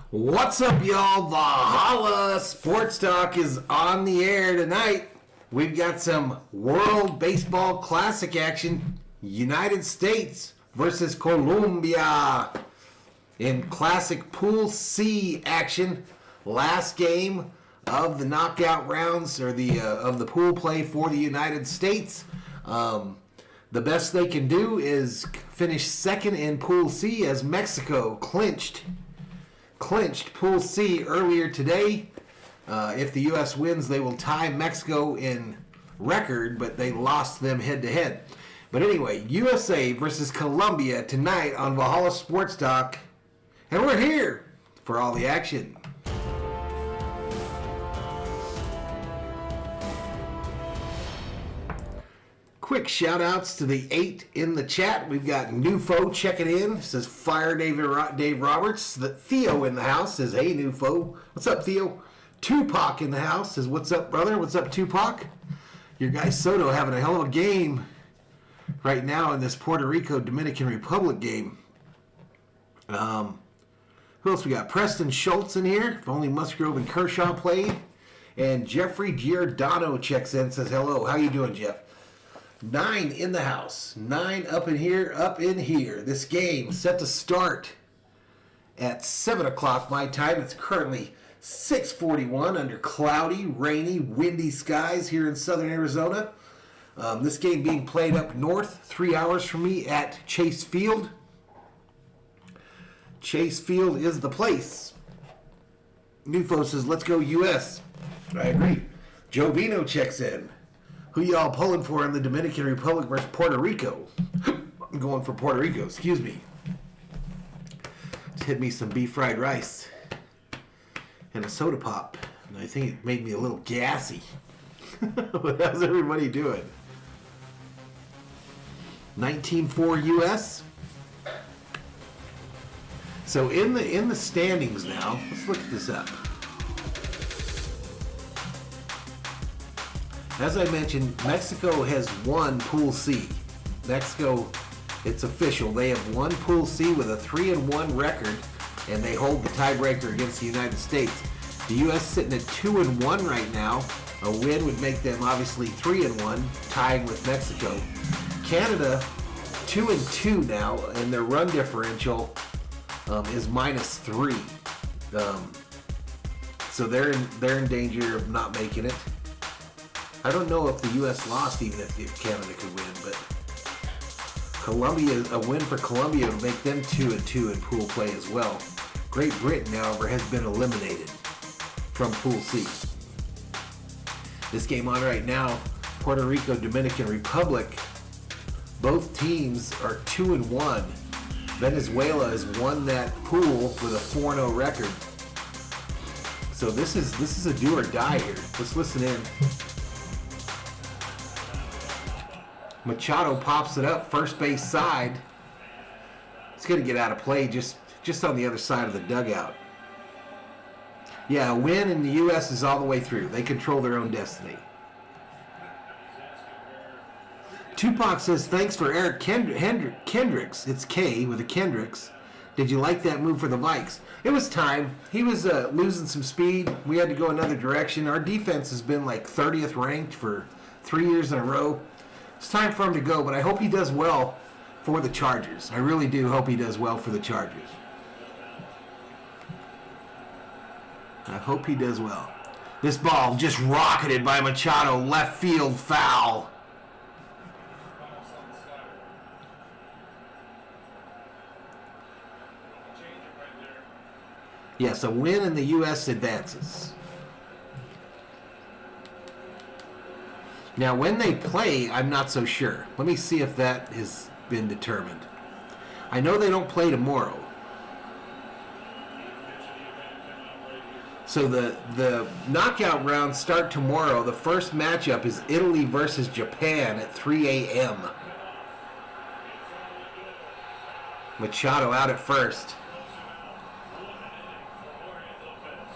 What's up, y'all? Valhalla Sports Talk is on the air tonight. We've got some World Baseball Classic action. United States versus Colombia in Classic Pool C action. Last game of the knockout rounds, or of the pool play for the United States. The best they can do is finish second in Pool C as Mexico clinched Pool C earlier today. If the U.S. wins, they will tie Mexico in record, but they lost them head-to-head. But anyway, USA versus Colombia tonight on Valhalla Sports Talk. And we're here for all the action. Quick shout-outs to the 8 in the chat. We've got Nufo checking in. It says, Fire Dave Roberts. Theo in the house says, hey, Nufo. What's up, Theo? Tupac in the house says, what's up, brother? What's up, Tupac? Your guy Soto having a hell of a game right now in this Puerto Rico-Dominican Republic game. Who else we got? Preston Schultz in here. If only Musgrove and Kershaw played. And Jeffrey Giordano checks in, says, hello. How you doing, Jeff? 9 in the house. 9 up in here. This game set to start at 7 o'clock my time. It's currently 6:41 under cloudy, rainy, windy skies here in southern Arizona. This game being played up north, 3 hours from me at Chase Field. Chase Field is the place. Nufo says, let's go U.S. I agree. Joe Vino checks in. Who y'all pulling for in the Dominican Republic versus Puerto Rico? I'm going for Puerto Rico, excuse me. Just hit me some beef fried rice and a soda pop. And I think it made me a little gassy. But how's everybody doing? 19-4 U.S. So in the standings now, let's look this up. As I mentioned, Mexico has won Pool C. Mexico, it's official. They have won Pool C with a 3-1 record, and they hold the tiebreaker against the United States. The U.S. sitting at 2-1 right now. A win would make them obviously 3-1, tying with Mexico. Canada, 2-2 now, and their run differential is -3. So they're in danger of not making it. I don't know if the U.S. lost even if Canada could win, but a win for Colombia would make them 2-2 in pool play as well. Great Britain, however, has been eliminated from Pool C. This game on right now, Puerto Rico, Dominican Republic. Both teams are 2-1. Venezuela has won that pool with a 4-0 record. So this is a do or die here. Let's listen in. Machado pops it up, first base side. It's going to get out of play just on the other side of the dugout. Yeah, a win in the U.S. is all the way through. They control their own destiny. Tupac says, thanks for Eric Kendricks. It's K with a Kendricks. Did you like that move for the Vikes? It was time. He was losing some speed. We had to go another direction. Our defense has been like 30th ranked for 3 years in a row. It's time for him to go, but I hope he does well for the Chargers. I really do hope he does well for the Chargers. I hope he does well. This ball just rocketed by Machado, left field foul. Yes, a win in the U.S. advances. Now, when they play, I'm not so sure. Let me see if that has been determined. I know they don't play tomorrow. So the knockout rounds start tomorrow. The first matchup is Italy versus Japan at 3 a.m. Machado out at first.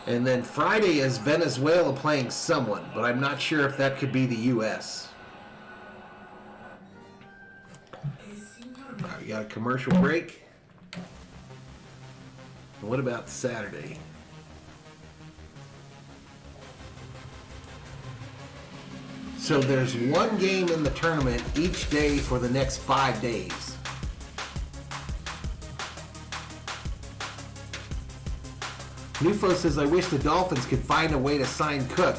And then Friday is Venezuela playing someone, but I'm not sure if that could be the U.S. All right, we got a commercial break. What about Saturday? So there's one game in the tournament each day for the next 5 days. Nufo says, I wish the Dolphins could find a way to sign Cook.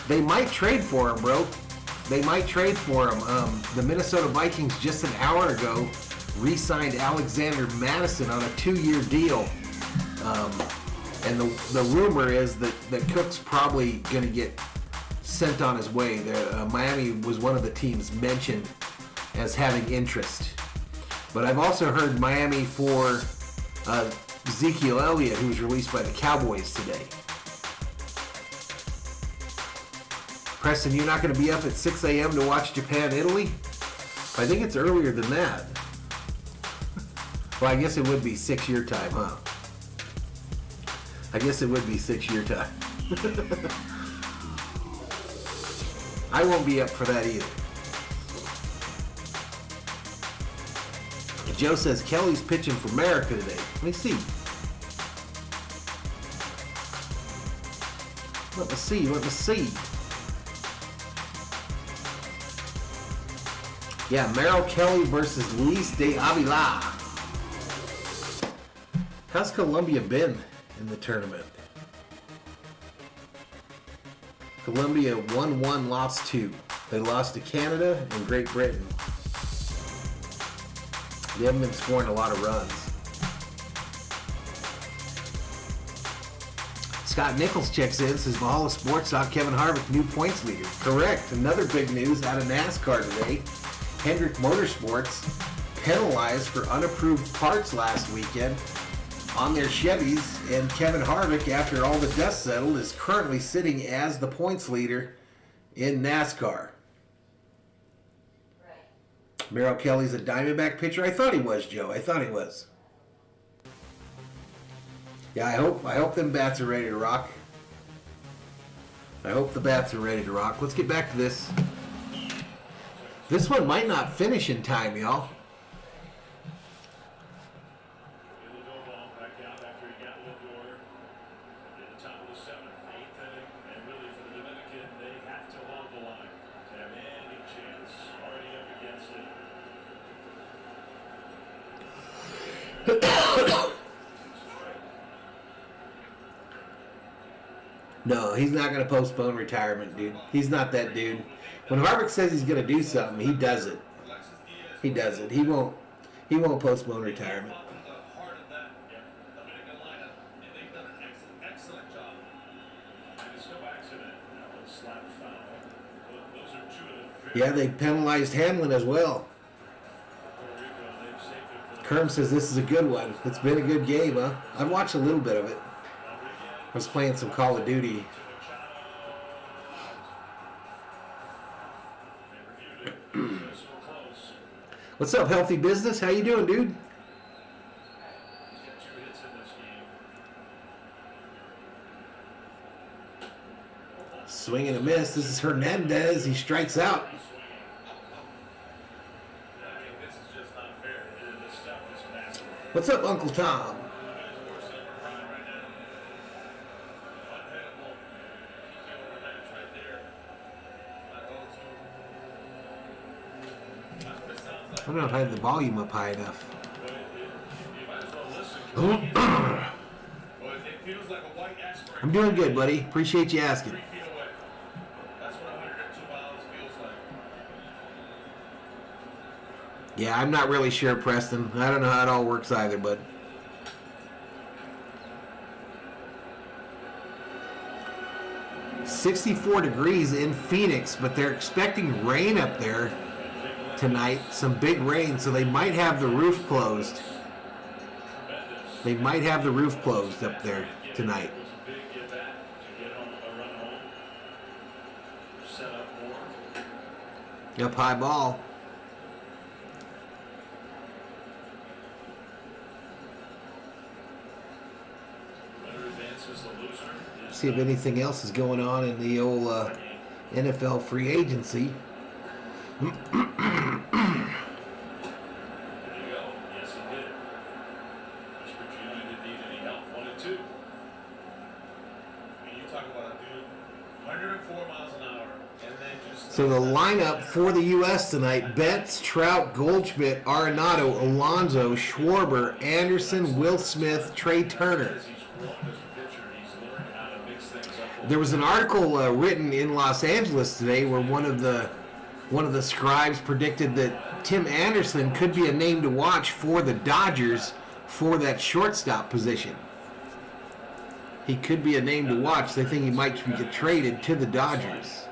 They might trade for him, bro. They might trade for him. The Minnesota Vikings just an hour ago re-signed Alexander Madison on a 2-year deal. And the rumor is that Cook's probably going to get sent on his way. Miami was one of the teams mentioned as having interest. But I've also heard Miami for Ezekiel Elliott, who was released by the Cowboys today. Preston, you're not going to be up at 6 a.m. to watch Japan-Italy? I think it's earlier than that. Well, I guess it would be 6 your time, huh? I guess it would be 6 your time. I won't be up for that either. Joe says Kelly's pitching for America today. Let me see. Let me see. Yeah, Merrill Kelly versus Luis de Avila. How's Colombia been in the tournament? Colombia 1-1, lost 2. They lost to Canada and Great Britain. They haven't been scoring a lot of runs. Scott Nichols checks in, says Valhalla Sports Talk, Kevin Harvick, new points leader. Correct. Another big news out of NASCAR today. Hendrick Motorsports penalized for unapproved parts last weekend on their Chevys, and Kevin Harvick, after all the dust settled, is currently sitting as the points leader in NASCAR. Right. Merrill Kelly's a Diamondback pitcher. I thought he was, Joe. I thought he was. Yeah, I hope them bats are ready to rock. I hope the bats are ready to rock. Let's get back to this. This one might not finish in time, y'all. No, he's not going to postpone retirement, dude. He's not that dude. When Harvick says he's going to do something, he does it. He does it. He won't postpone retirement. Yeah, they penalized Hamlin as well. Kerm says this is a good one. It's been a good game, huh? I've watched a little bit of it. I was playing some Call of Duty. What's up, Healthy Business? How you doing, dude? Swing and a miss. This is Hernandez. He strikes out. What's up, Uncle Tom? I don't know if I have the volume up high enough. I'm doing good, buddy. Appreciate you asking. Yeah, I'm not really sure, Preston. I don't know how it all works either, but... ...64 degrees in Phoenix, but they're expecting rain up there tonight. Some big rain, so they might have the roof closed. They might have the roof closed up there tonight. Up high ball. See if anything else is going on in the old NFL free agency. So the lineup for the U.S. tonight: Betts, Trout, Goldschmidt, Arenado, Alonso, Schwarber, Anderson, Will Smith, Trey Turner. There was an article written in Los Angeles today where one of the scribes predicted that Tim Anderson could be a name to watch for the Dodgers for that shortstop position. He could be a name to watch. They think he might get traded to the Dodgers.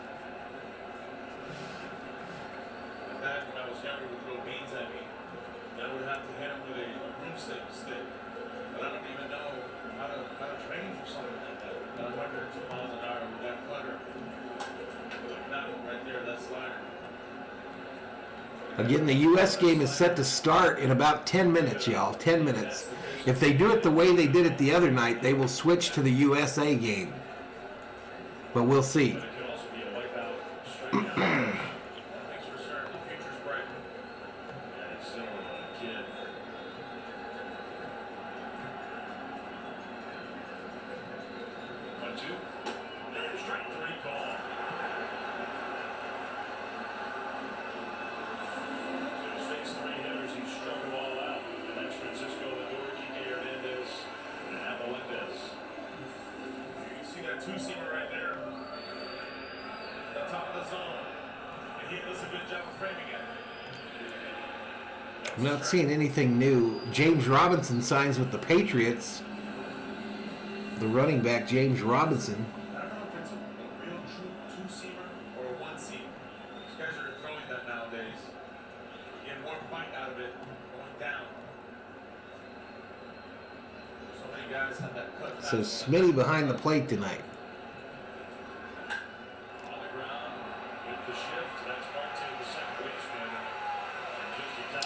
Again, the U.S. game is set to start in about 10 minutes, y'all. 10 minutes. If they do it the way they did it the other night, they will switch to the USA game. But we'll see. Two-seamer right there. The top of the zone. And he does a good job of framing it. I'm not seeing anything new. James Robinson signs with the Patriots. The running back, James Robinson. I don't know if it's a real true two-seamer or a one-seamer. These guys are throwing that nowadays. Getting more bite out of it, going down. So many guys have that cut. So Smitty behind the plate tonight.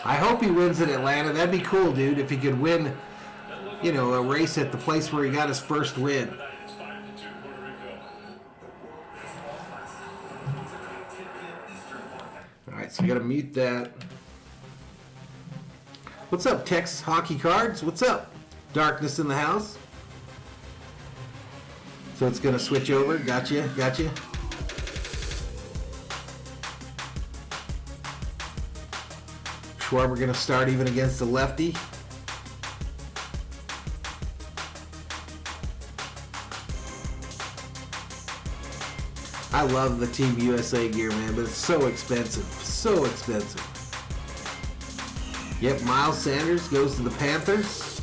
I hope he wins in Atlanta. That'd be cool, dude, if he could win, you know, a race at the place where he got his first win. All right, so we got to mute that. What's up, Texas Hockey Cards? What's up? Darkness in the house. So it's going to switch over. Gotcha. Schwarber going to start even against the lefty. I love the Team USA gear, man, but it's so expensive. So expensive. Yep, Miles Sanders goes to the Panthers.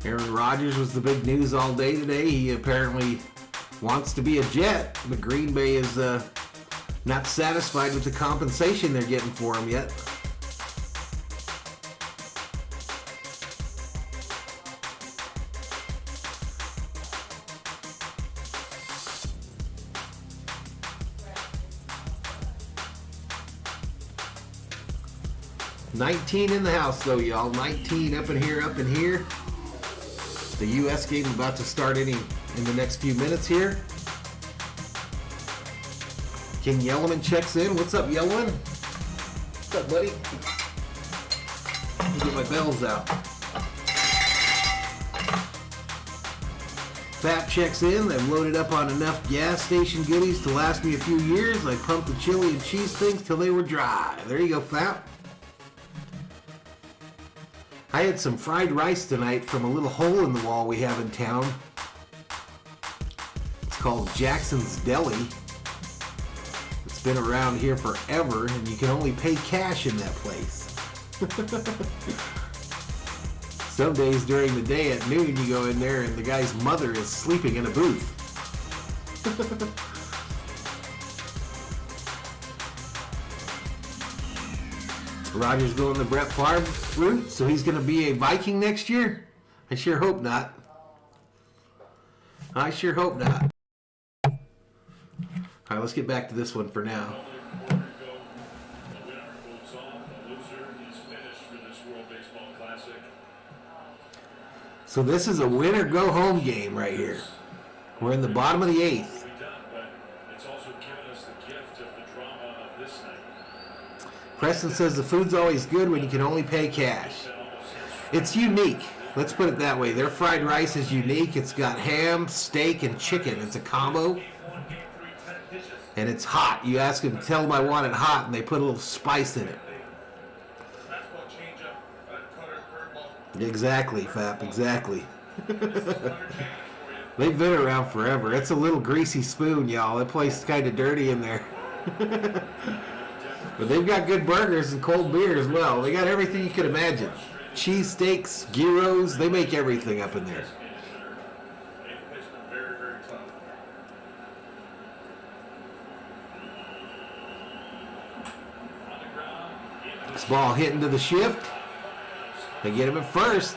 Aaron Rodgers was the big news all day today. He apparently wants to be a Jet, but Green Bay is not satisfied with the compensation they're getting for him yet. $19 in the house, though, y'all. 19 up in here. The U.S. game is about to start in the next few minutes here. King Yellowman checks in. What's up, Yellowman? What's up, buddy? Let me get my bells out. Fap checks in. I've loaded up on enough gas station goodies to last me a few years. I pumped the chili and cheese things till they were dry. There you go, Fap. I had some fried rice tonight from a little hole in the wall we have in town. It's called Jackson's Deli. It's been around here forever, and you can only pay cash in that place. Some days during the day at noon, you go in there and the guy's mother is sleeping in a booth. Roger's going the Brett Favre route, so he's going to be a Viking next year? I sure hope not. All right, let's get back to this one for now. So this is a win-or-go-home game right here. We're in the bottom of the eighth. Preston says the food's always good when you can only pay cash. It's unique. Let's put it that way. Their fried rice is unique. It's got ham, steak, and chicken. It's a combo. and it's hot. You ask them, tell them I want it hot, and they put a little spice in it. Fastball changeup, cutter, curveball. Exactly, Fap, exactly. This is 100 change for you. They've been around forever. It's a little greasy spoon, y'all. That place is kind of dirty in there. But they've got good burgers and cold beer as well. They got everything you could imagine. Cheese steaks, gyros, they make everything up in there. They pitched them very, very tough. On the ground, This ball hit into the shift. They get him at first.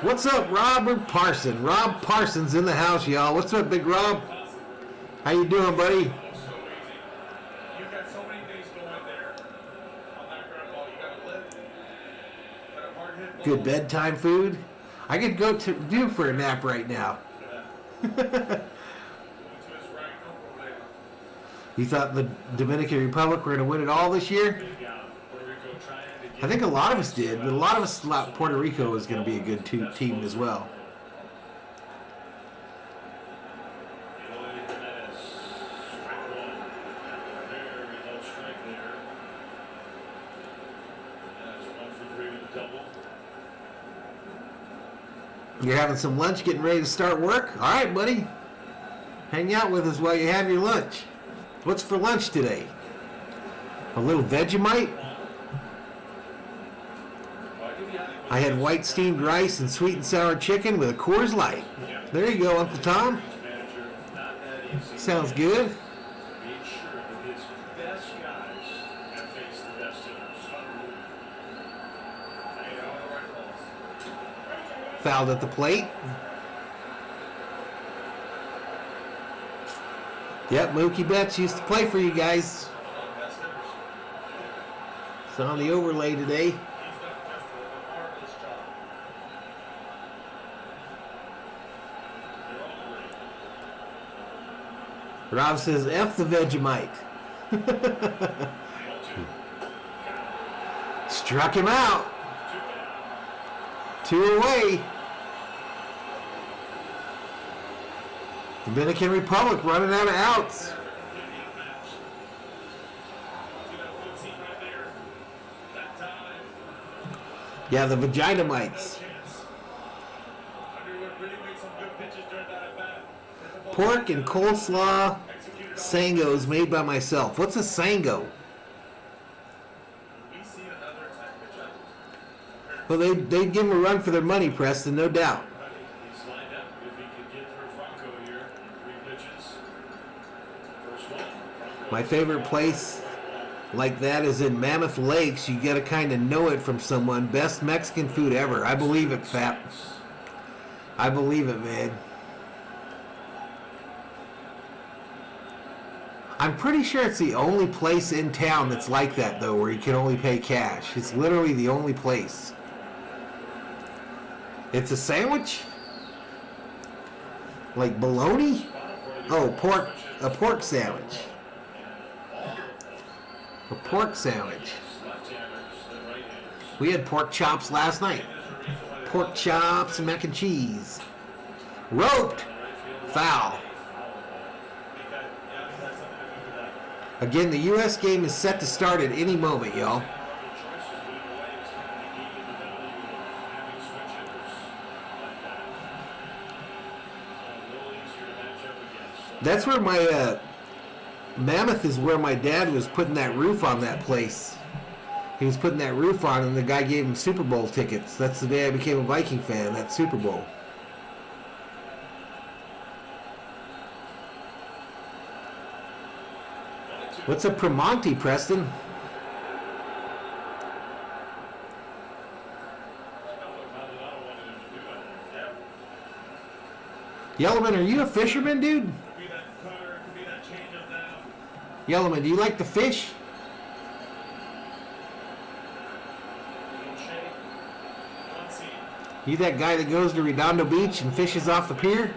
What's up, Robert Parson? Rob Parsons in the house, y'all. What's up, Big Rob? How you doing, buddy? so easy. You've got so many things going there on that ground ball. You got to lift. Got a hard hit ball. Good bedtime food. I could go to do for a nap right now. Going to his right, no problema. You thought the Dominican Republic were going to win it all this year? I think a lot of us did, but a lot of us thought Puerto Rico was going to be a good team as well. You're having some lunch, getting ready to start work? All right, buddy. Hang out with us while you have your lunch. What's for lunch today? A little Vegemite? I had white steamed rice and sweet and sour chicken with a Coors Light. There you go, Uncle Tom. Sounds good. Fouled at the plate. Yep, Mookie Betts used to play for you guys. It's on the overlay today. Rob says, F the Vegemite. Struck him out. 2 away. Dominican Republic running out of outs. Yeah, the vagina mites. Pork and coleslaw sangos made by myself. What's a sango? Well, they'd give them a run for their money, Preston, no doubt. My favorite place like that is in Mammoth Lakes. You got to kind of know it from someone. Best Mexican food ever. I believe it, Fap. I believe it, man. I'm pretty sure it's the only place in town that's like that, though, where you can only pay cash. It's literally the only place. It's a sandwich? Like bologna? Oh, pork. A pork sandwich. A pork sandwich. We had pork chops last night. Pork chops and mac and cheese. Roped. Foul. Again, the U.S. game is set to start at any moment, y'all. That's where my Mammoth is where my dad was putting that roof on that place. He was putting that roof on, and the guy gave him Super Bowl tickets. That's the day I became a Viking fan, that Super Bowl. What's a Primonti, Preston? Yellowman, are you a fisherman, dude? Yellowman, do you like to fish? You that guy that goes to Redondo Beach and fishes off the pier?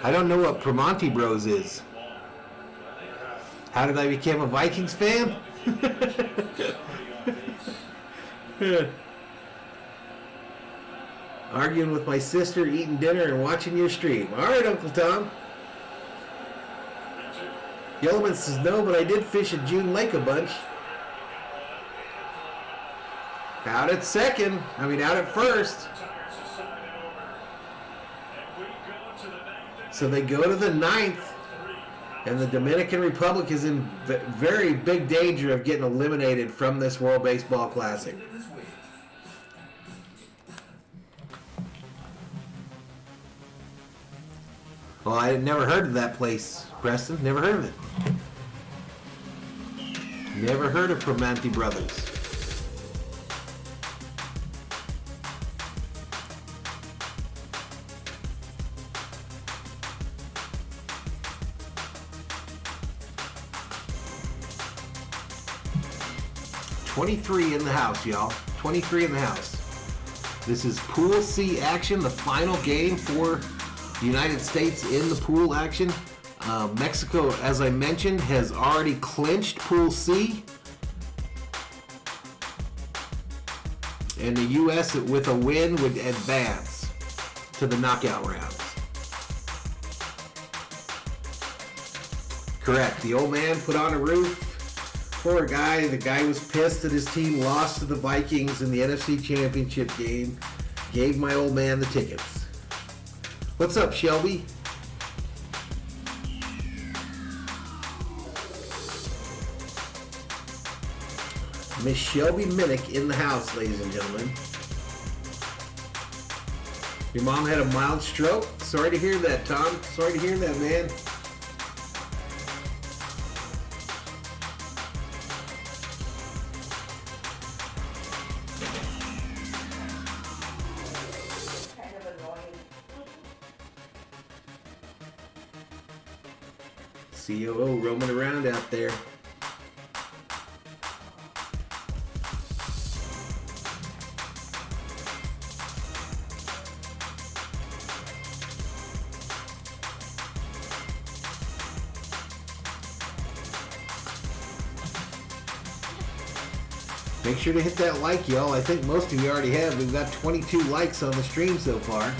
I don't know what Primonti Bros is. How did I become a Vikings fan? Arguing with my sister, eating dinner, and watching your stream. All right, Uncle Tom. Yellowman says, no, but I did fish at June Lake a bunch. Out at second. Out at first. So they go to the ninth. And the Dominican Republic is in very big danger of getting eliminated from this World Baseball Classic. Well, I had never heard of that place, Preston. Never heard of it. Never heard of Primanti Brothers. $23 in the house, y'all. 23 in the house. This is Pool C action, the final game for the United States in the pool action. Mexico, as I mentioned, has already clinched Pool C. And the U.S. with a win would advance to the knockout rounds. Correct. The old man put on a roof. Poor guy. The guy was pissed that his team lost to the Vikings in the NFC Championship game. Gave my old man the tickets. What's up, Shelby? Miss Shelby Minnick in the house, ladies and gentlemen. Your mom had a mild stroke? Sorry to hear that, Tom. Sorry to hear that, man. COO roaming around out there. Make sure to hit that like, y'all. I think most of you already have. We've got 22 likes on the stream so far.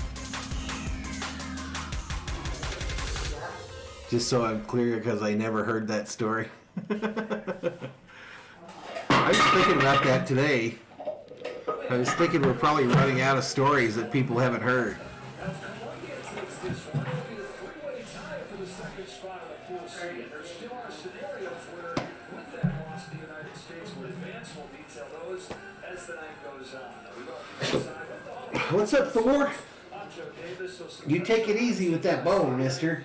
Just so I'm clear, because I never heard that story. I was thinking about that today. I was thinking we're probably running out of stories that people haven't heard. What's up, Thor? You take it easy with that bone, mister.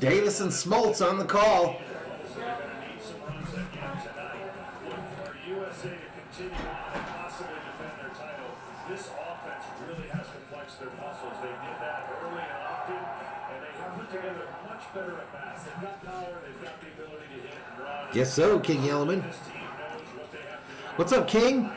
Davis and Smoltz on the call. This offense really has to flex their muscles. They did that early and often, and they have put together much better at bats. They've got power, they've got the ability to hit and run. Guess so, King Yellowman. What's up, King? And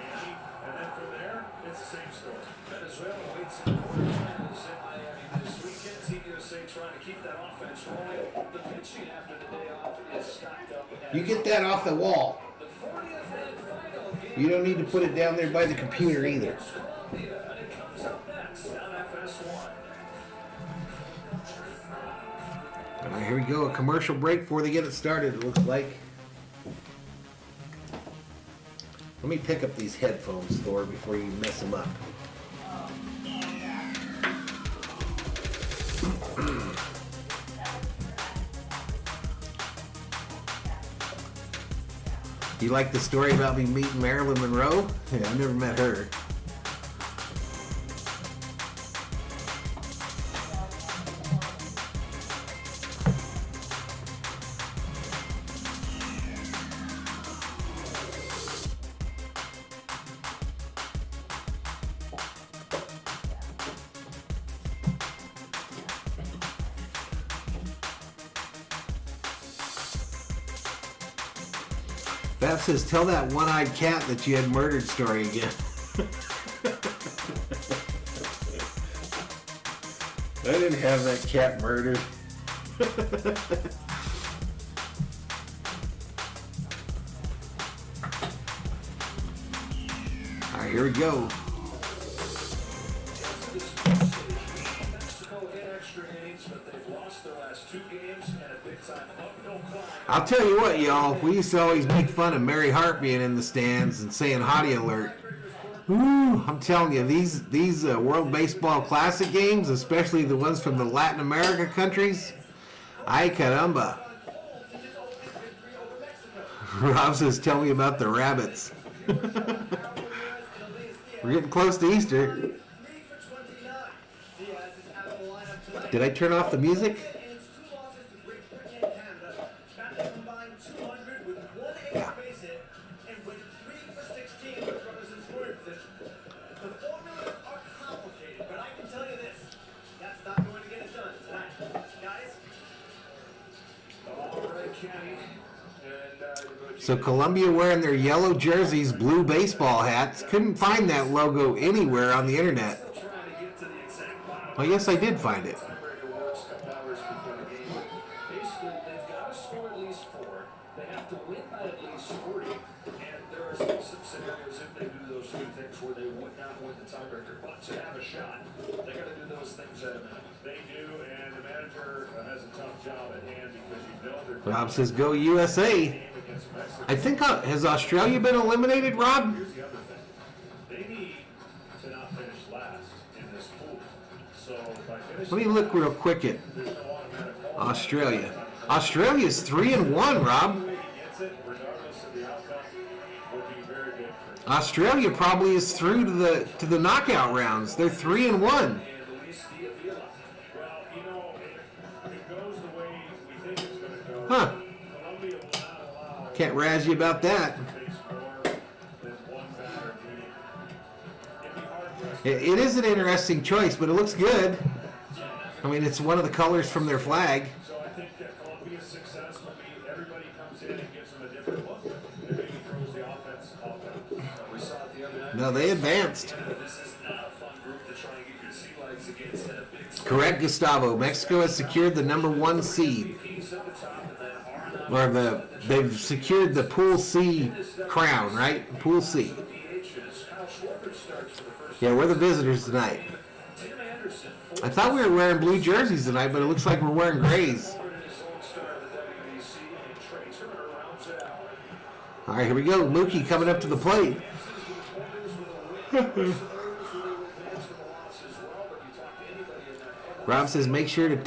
then from there, it's the same story. Venezuela waits in the quarterfinals in Miami this weekend. Team USA trying to keep that offense rolling. The pitching after the day off is stacked up. You get that off the wall. You don't need to put it down there by the computer either. All right, here we go. A commercial break before they get it started, it looks like. Let me pick up these headphones, Thor, before you mess them up. You like the story about me meeting Marilyn Monroe? Yeah, I've never met her. Beth says, tell that one-eyed cat that you had murdered story again. I didn't have that cat murdered. All right, here we go. Mexico in extra innings, but they've lost their last 2 games and a big-time uphill climb. I'll tell you what, y'all. We used to always make fun of Mary Hart being in the stands and saying "Hottie alert." Ooh, I'm telling you, these World Baseball Classic games, especially the ones from the Latin America countries, ay caramba. Rob says, "Tell me about the rabbits." We're getting close to Easter. Did I turn off the music? Yeah. So Colombia wearing their yellow jerseys, blue baseball hats. Couldn't find that logo anywhere on the internet. Well, yes, I did find it. Basically, they've got to score at least 4. They have to win by at least 40. And there are still some scenarios if they do those 2 things where they would not win the tiebreaker. But to have a shot, they got to do those things at a minute. They do, and the manager has a tough job at hand because you know they're. Rob says, "Go USA." I think has Australia been eliminated, Rob? Here's the other thing. They need to not finish last in this pool. So by finishing, Let me look real quick at there's no automatic qualifier. Australia. Australia's 3-1, Rob. He gets it, regardless of the outcome, would be very good for him. Australia probably is through to the knockout rounds. They're 3-1. And Luis Diaz. Well, you know, if it goes the way we think it's going to go, Huh. Colombia will not allow Can't razz you about that. to face more than one batter beating. It'd be hard for us. It is an interesting choice, but it looks good. I mean, it's one of the colors from their flag. So I think that Colombia's success will be everybody comes in and gives them a different look. And maybe throws the offense off them. We saw it the other night. No, they advanced. This is not a fun group to try and get your sea legs against in a big Correct, Gustavo. Mexico has secured the number 1 seed. piece at the top and then are not They've secured the Pool C crown, right? Pool C. DH as Kyle Schwarber starts for the first Yeah, we're the visitors tonight. Tim Anderson, I thought we were wearing blue jerseys tonight, but it looks like we're wearing grays. forward in his own star of the WBC, and Trey Turner rounds it out. All right, here we go. Mookie coming up to the plate. Rob says, make sure to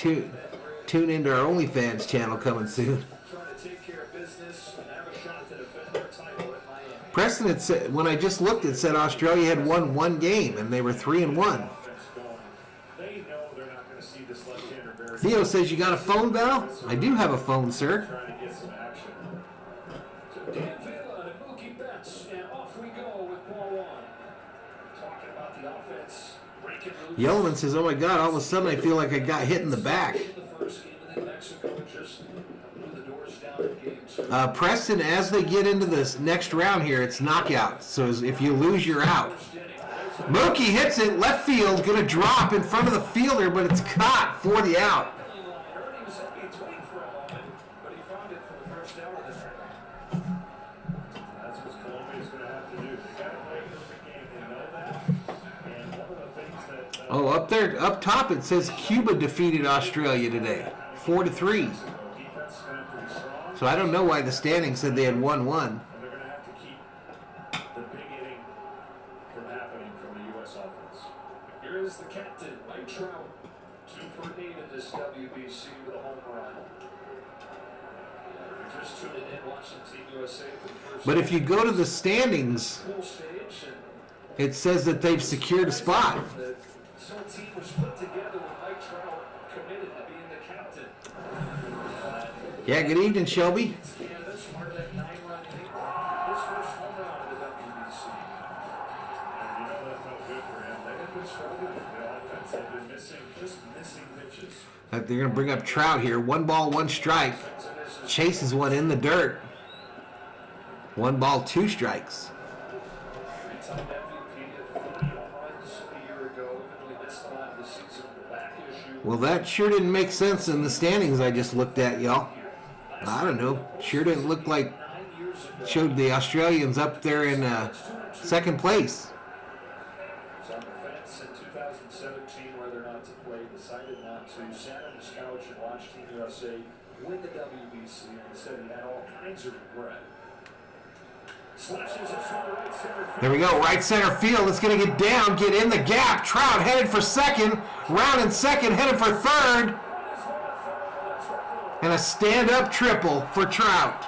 tune into our OnlyFans channel coming soon. Trying to take care of business and have a shot to defend their title at Miami. Preston had said, when I just looked, it said Australia had won 1 game and they were 3-1. Offense going. They know they're not going to see this left-hander very Theo says, you got a phone, Val? I do have a phone, sir. trying to get some action. So Dan Vela and Mookie Betts, and off we go with ball 1. Talking about the offense, breaking loose. Yellowman says, oh my God, all of a sudden I feel like I got hit in the back. In the first game, and then Mexico just blew the doors down in game 2. Preston, as they get into this next round here, it's knockout. So if you lose, you're out. Mookie hits it, left field, going to drop in front of the fielder, but it's caught for the out. He was in between for a moment, but he found it for the first out of the night. That's what Colombia's going to have to do. They got to play a perfect game. They know that. And one of the things that Oh, up there, up top, it says Cuba defeated Australia today, 4-3. defense is going to have to be strong, So I don't know why the standing said they had 1-1. and they're going to have to keep the big inning from happening from the U.S. offense. Here is the captain, Mike Trout, 2 for 8 in this WBC with a home run. If you're just tuning in, watching Team USA for the first But if you go to the standings, full stage, and it says that they've secured a spot. this whole team was put together with Mike Trout committed to being the captain. Yeah, good evening, Shelby. Canada's part of that 9-run inning. His first home run in the WBC. And you know that felt good for him. They had been struggling with the offense. They've been just missing pitches. They're going to bring up Trout here. 1 ball, 1 strike. Chases one in the dirt. 1 ball, 2 strikes. Three-time MVP of 30 home runs a year ago, even though he missed a lot of the season with a back issue. Well, that sure didn't make sense in the standings I just looked at, y'all. I don't know. Sure didn't look like showed the Australians up there in second place. On the fence in 2017 whether or not to play, decided not to. Sat on his couch and watched Team USA win the WBC and said he had all kinds of regret. Slashes this one to right center field. There we go, right center field. It's going to get down, get in the gap. Trout headed for second. Round in second, headed for third. And a stand-up triple for Trout.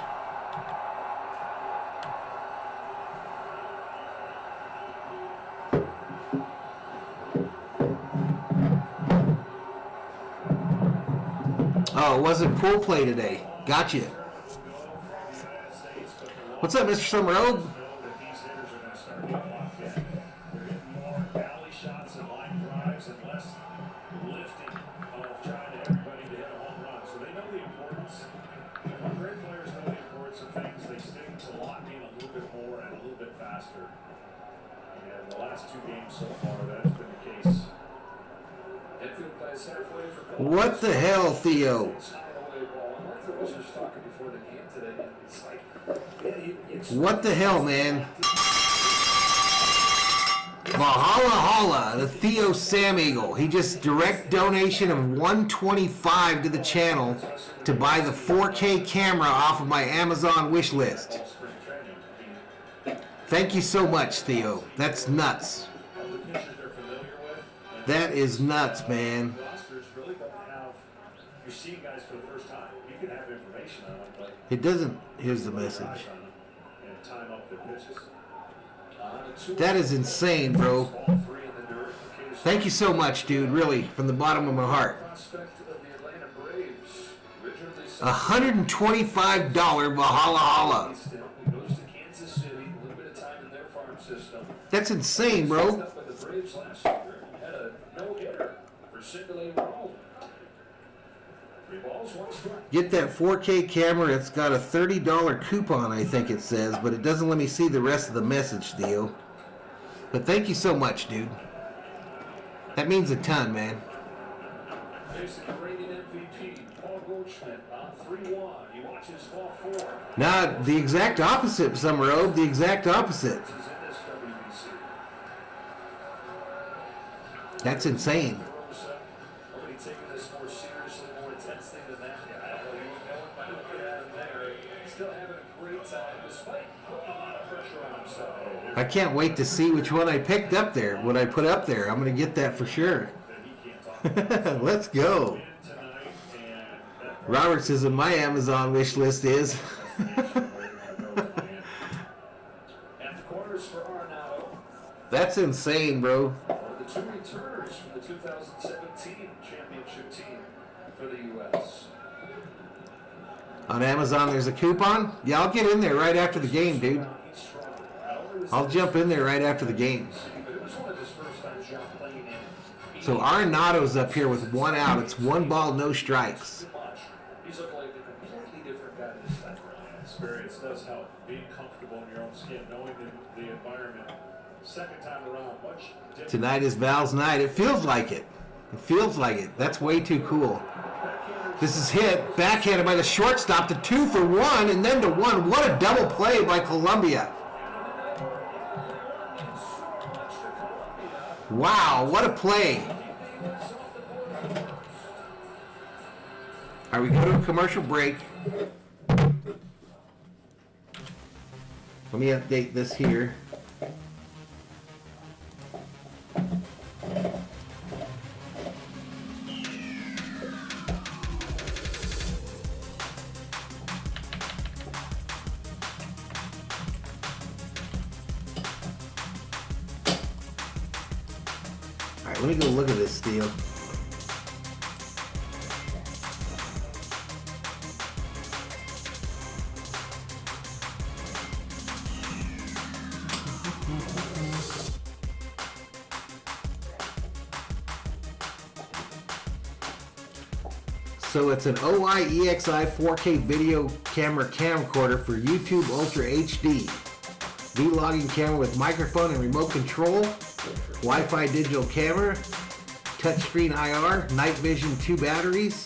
Oh, it wasn't pool play today. Gotcha. What's up, Mr. Summer Oak? These hitters are going to start getting locked in. They're hitting more valley shots and line drives and less lifting of trying to everybody to hit a home run. So they know the importance. When great players know the importance of things, they stick to locking a little bit more and a little bit faster. And the last two games so far, that's been the case. Infield plays halfway for Colombia. What the hell, Theo? What the hell, man? Valhalla, the Theo Sam Eagle. He just direct donation of $125 to the channel to buy the 4K camera off of my Amazon wish list. Thank you so much, Theo. That's nuts. That is nuts, man. You're seeing guys for the first time. You can have information on them, but It doesn't. Here's the message. and time up their pitches. That is insane, bro. Thank you so much, dude. Really, from the bottom of my heart. $125 Valhalla. That's insane, bro. Get that 4K camera. It's got a $30 coupon, I think it says, but it doesn't let me see the rest of the message, Theo. But thank you so much, dude. That means a ton, man. Nah, the exact opposite, Summer Road. The exact opposite. That's insane. I can't wait to see which one I picked up there, what I put up there. I'm going to get that for sure. Let's go. Robert says in my Amazon wish list is. That's insane, bro. The two returners from the 2017 championship team for the U.S. On Amazon, there's a coupon? Yeah, I'll get in there right after the game, dude. I'll jump in there right after the game. So Arenado's up here with 1 out. It's 1 ball, no strikes. He's looking like a completely different guy this time around. Experience does help. Being comfortable in your own skin, knowing the environment. Second time around, much different. Tonight is Val's night. It feels like it. It feels like it. That's way too cool. This is hit. Backhanded by the shortstop to 2 for 1 and then to 1. What a double play by Colombia. Wow, what a play. All right, we go to a commercial break. Let me update this here. Let me go look at this deal. So it's an OI EXI 4K video camera camcorder for YouTube Ultra HD. Vlogging camera with microphone and remote control. Wi-Fi digital camera. Touchscreen IR, night vision, 2 batteries.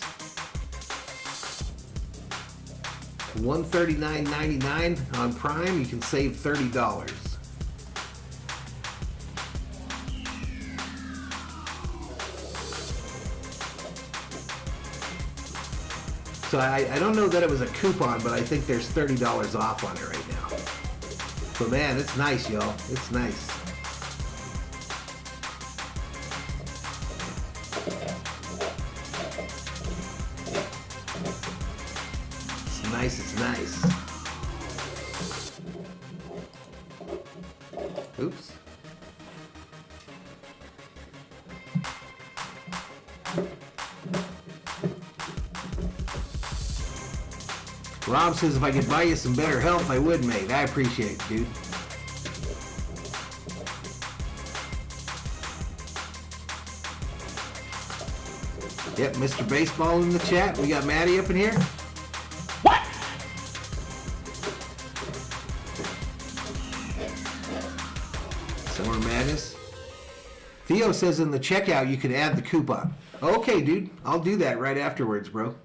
$139.99 on Prime. You can save $30. So I don't know that it was a coupon, but I think there's $30 off on it right now. So man, it's nice, y'all. It's nice. It's nice, it's nice. Oops. Rob says if I could buy you some better health, I would, mate. I appreciate it, dude. Yep, Mr. Baseball in the chat. We got Maddie up in here. What? Summer Madness. Theo says in the checkout you can add the coupon. Okay, dude. I'll do that right afterwards, bro.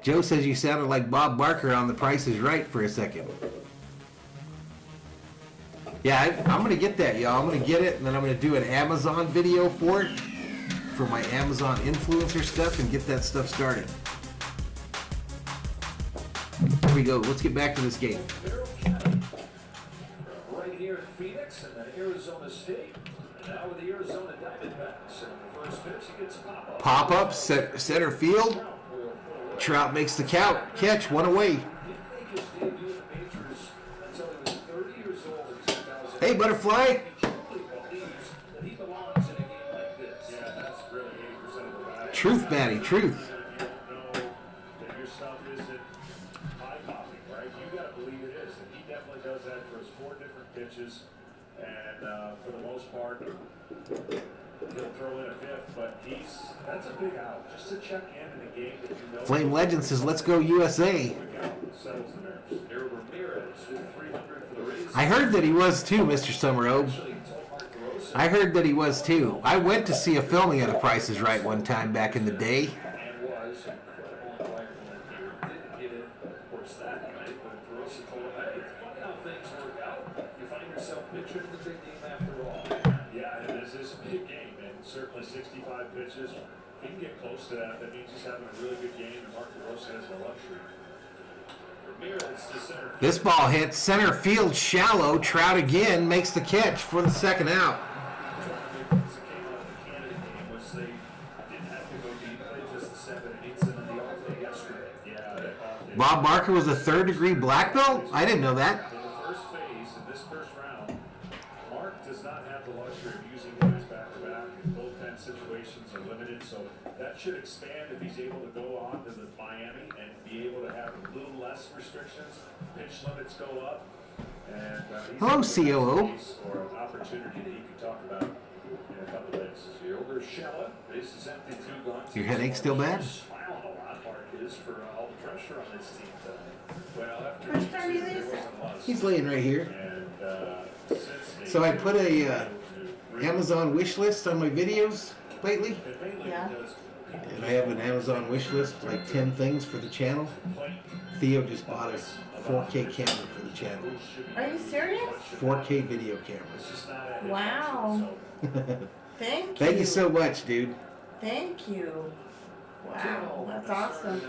Joe says you sounded like Bob Barker on The Price is Right for a second. Yeah, I'm going to get that, y'all. I'm going to get it, and then I'm going to do an Amazon video for it, for my Amazon influencer stuff, and get that stuff started. Here we go. Let's get back to this game. Right here in Phoenix and Arizona State. And now with the Arizona Diamondbacks. And the first pitch, he gets a pop-up. Pop-up, center field. Trout makes the catch, one away. Hey, Butterfly. Truth, Matty, truth. Your stuff isn't eye-popping, right? You got to believe it is, and he definitely does that for his 4 different pitches, and for the most part, he'll throw in a fifth, but that's a big out. Just to check in a game that you know. Flame Legend says, let's go USA. Settles the nerves. I heard that he was too, Mr. Summerobe. I heard that he was too. I went to see a filming of The Price is Right one time back in the day. Yeah, and this is a big game, and certainly 65 pitches. He can get close to that. That means he's having a really good game, and Mark DeRosa has the luxury. This ball hits center field shallow. Trout again makes the catch for the second out. Bob Barker was a third-degree black belt? I didn't know that. In the first phase, in this first round, Mark does not have the luxury of using guys back-to-back, and bullpen situations are limited, so that should expand if he's able to go on to the Miami and be able to have a little less restrictions. Pitch limits go up, and hello, COO. Or an opportunity that he can talk about in a couple of days. Fielder Shella, base is empty, 2 guns. Your headache still bad? Smiling a lot, Mark is, for all the pressure on this team tonight. Well, after Which time there is it? wasn't a lot of He's laying right here. and since So I put a Amazon wish list on my videos lately. Yeah. And I have an Amazon wish list, like 10 things for the channel. Theo just bought a 4K camera for the channel. Are you serious? 4K video cameras. Wow. Thank you. Thank you so much, dude. Thank you. Wow, that's awesome.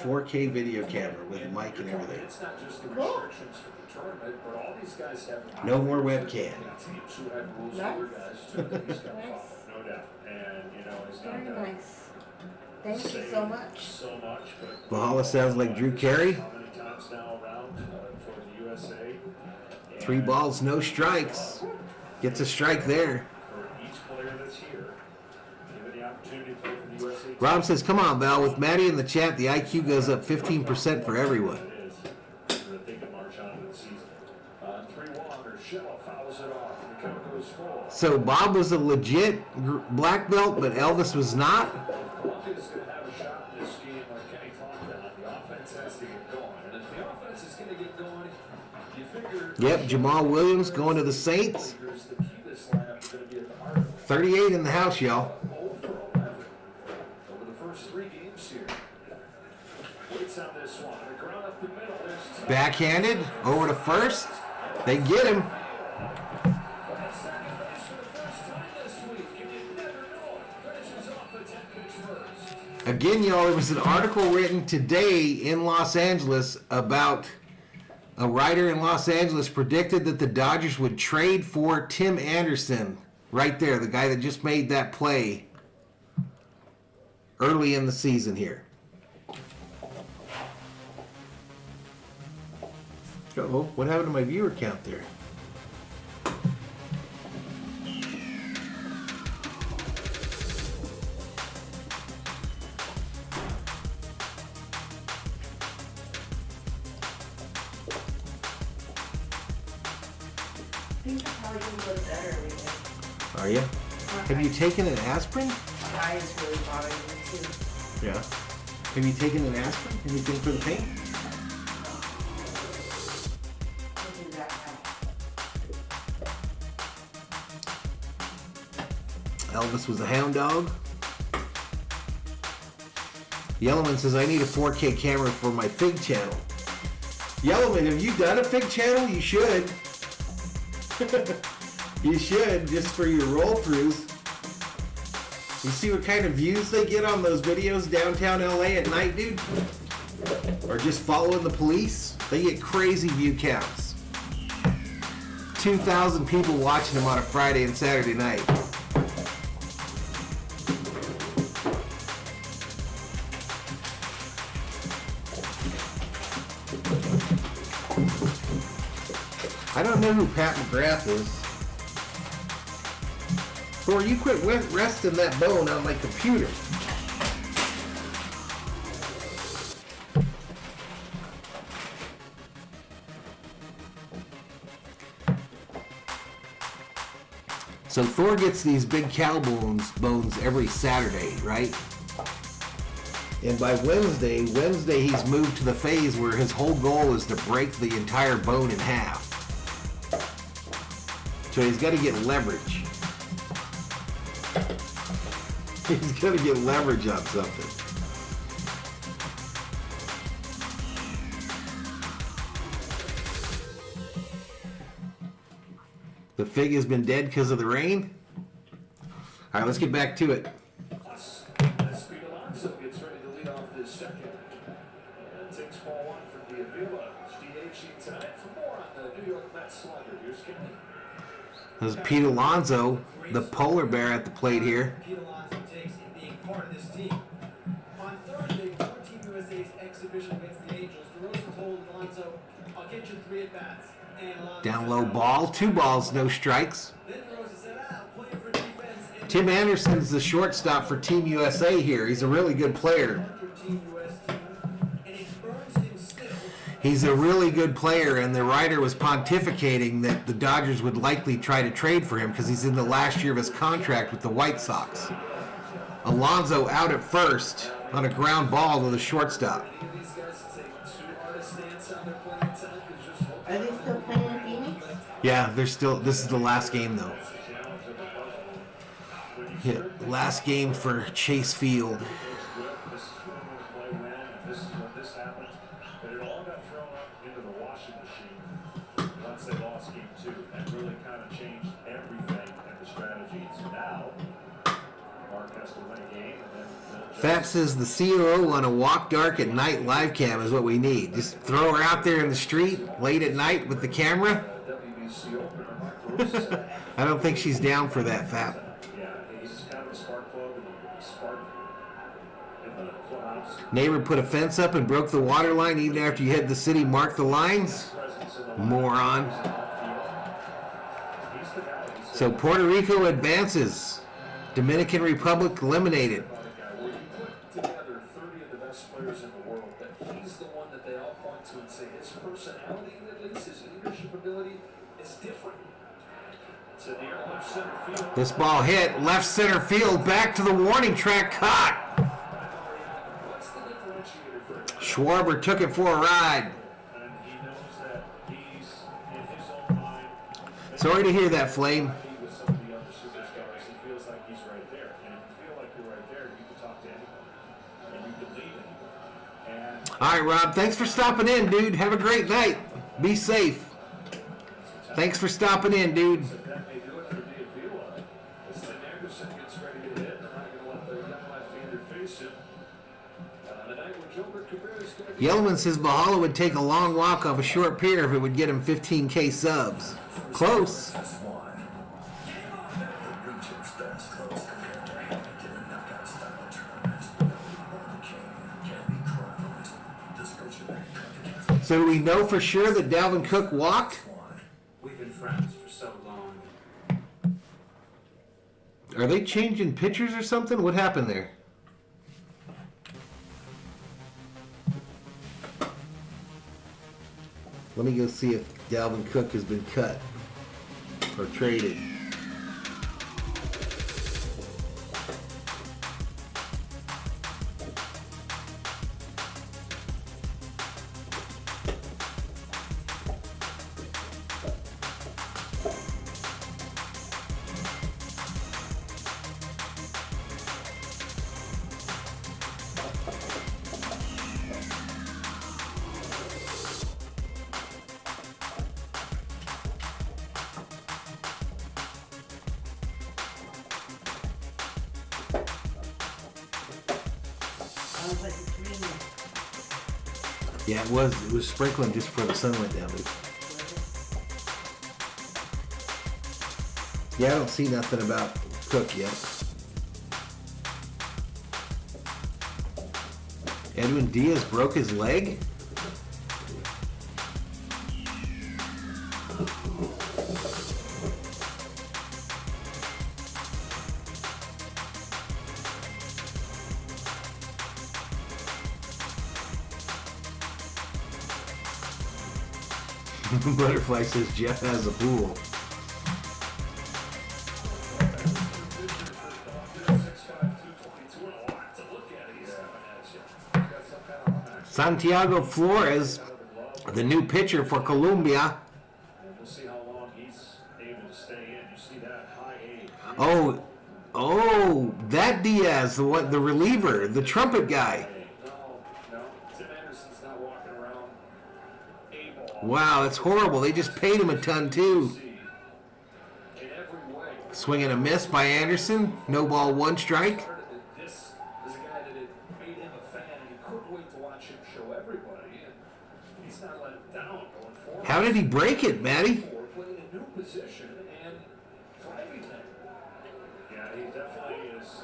4K video camera with a mic and everything. It's not just the Cool. restrictions for the tournament, but all these guys have No more webcam. teams who have rules Nice. for guys too that he's got to Nice. follow. No doubt. And, you know, it's not Very gonna nice. Thank you say so much. so much, but Valhalla sounds like Drew Carey. how many times now around for the USA? 3 balls, no strikes. Gets a strike there. For each player that's here, given the opportunity to play for the USA team, Rob says, come on, Val. With Maddie in the chat, the IQ goes up 15% for everyone. it is so that they can march on to the season. 3-1, Shella fouls it off, and the count goes full. So Bob was a legit black belt, but Elvis was not? Columbia's going to have a shot in this game, like Kenny talked about. The offense has to get going, and if the offense is going to get going, you figure. Yep, Jamal Williams going to the Saints. Here's the key this this lineup is going to be at the heart of it. 38 in the house, y'all. 0 for 11 over the first 3 games here. Waits on this one. The ground up the middle. There's Backhanded over to first. They get him. at second base for the first time this week. And you never know it. Finishes off the 10 pitch first. Again, y'all, there was an article written today in Los Angeles about a writer in Los Angeles predicted that the Dodgers would trade for Tim Anderson. Right there, the guy that just made that play early in the season here. Uh-oh, what happened to my viewer count there? Things are probably going to go better every day. Are you? Have you taken an aspirin? My eye is really bothering me too. Yeah. Have you taken an aspirin? Anything for the pain? I'll do that now. Elvis was a hound dog. Yellowman says, I need a 4K camera for my Fig channel. Yellowman, have you done a Fig channel? You should. You should, just for your roll-throughs. You see what kind of views they get on those videos downtown LA at night, dude? Or just following the police? They get crazy view counts. 2,000 people watching them on a Friday and Saturday night. I don't know who Pat McGrath is. Thor, you quit resting that bone on my computer. So Thor gets these big cow bones every Saturday, right? And by Wednesday he's moved to the phase where his whole goal is to break the entire bone in half. So he's got to get leverage. He's got to get leverage on something. The Fig has been dead because of the rain. All right, let's get back to it. Speed Alonso gets ready to lead off this second. And takes ball 1 for Diaz. DH tonight for more on the New York Mets slugger. Here's Kenny. There's Pete Alonso, the polar bear at the plate here. Pete Alonso takes in being part of this team. On Thursday, before Team USA's exhibition against the Angels, DeRosa told Alonso, I'll get you 3 at-bats. And Alonso Down said, low ball, 2 balls, no strikes. Then DeRosa said, I'll play for defense. And Tim Anderson's the shortstop for Team USA here. He's a really good player. Team US team, and it burns him still. He's a really good player, and the writer was pontificating that the Dodgers would likely try to trade for him because he's in the last year of his contract with the White Sox. Alonso out at first on a ground ball to the shortstop. These guys take too hard a stance on their playing time. Are they still playing in Phoenix? Yeah, they're still. This is the last game though. Yeah, last game for Chase Field. This is when the play went, and this is when this happens. But it all got thrown up into the washing machine once they lost game 2. That really kind of changed everything and the strategy. So now, Mark has to win a game, and then Fap says the COO on a walk dark at night live cam is what we need. Just throw her out there in the street late at night with the camera. WBC opener, Mark Rose. I don't think she's down for that, Fap. yeah, he's kind of a spark plug and spark in the clubhouse. Neighbor put a fence up and broke the water line even after you had the city mark the lines. Moron. He's the guy. He's So Puerto Rico advances. Dominican Republic eliminated. Where you put together 30 of the best players in the world, that he's the one that they all point to and say his personality, at least his leadership ability, is different. To near left center field. This ball hit left center field, back to the warning track, caught. What's the differentiator for him? Schwarber took it for a ride. and he knows that he's in his own mind. Sorry to hear that, Flame. He was somebody All right, Rob. Thanks for stopping in, dude. Have a great night. Be safe. Thanks for stopping in, dude. That may do it for D'Avila. As Tim Anderson gets ready to hit, they're not going to let the young left-hander face him. The night when Gilbert Cabrera is going to be Yellowman says Valhalla would take a long walk off a short pier if it would get him 15K subs. Close. So do we know for sure that Dalvin Cook walked? We've been friends for so long. Are they changing pitchers or something? What happened there? Let me go see if Dalvin Cook has been cut or traded. Sounds like it's raining. Yeah, it was. It was sprinkling just before the sun went down. Yeah, I don't see nothing about Cook yet. Edwin Diaz broke his leg? Butterfly says Jeff has a pool. 6'5", 222, and a lot to look at. He's coming at you. Got some kind of line. Santiago Flores, the new pitcher for Colombia. And we'll see how long he's able to stay in. You see that high A. Oh, that Diaz, the reliever, the trumpet guy. No. Tim Anderson's not walking around A-ball. Wow, that's horrible. They just paid him a ton too. In every way. Swing and a miss by Anderson. No ball, one strike. This is a guy that had made him a fan, and you couldn't wait to watch him show everybody. And he's not letting down going forward. How did he break it, Matty? Playing a new position and thriving there. Yeah, he definitely is.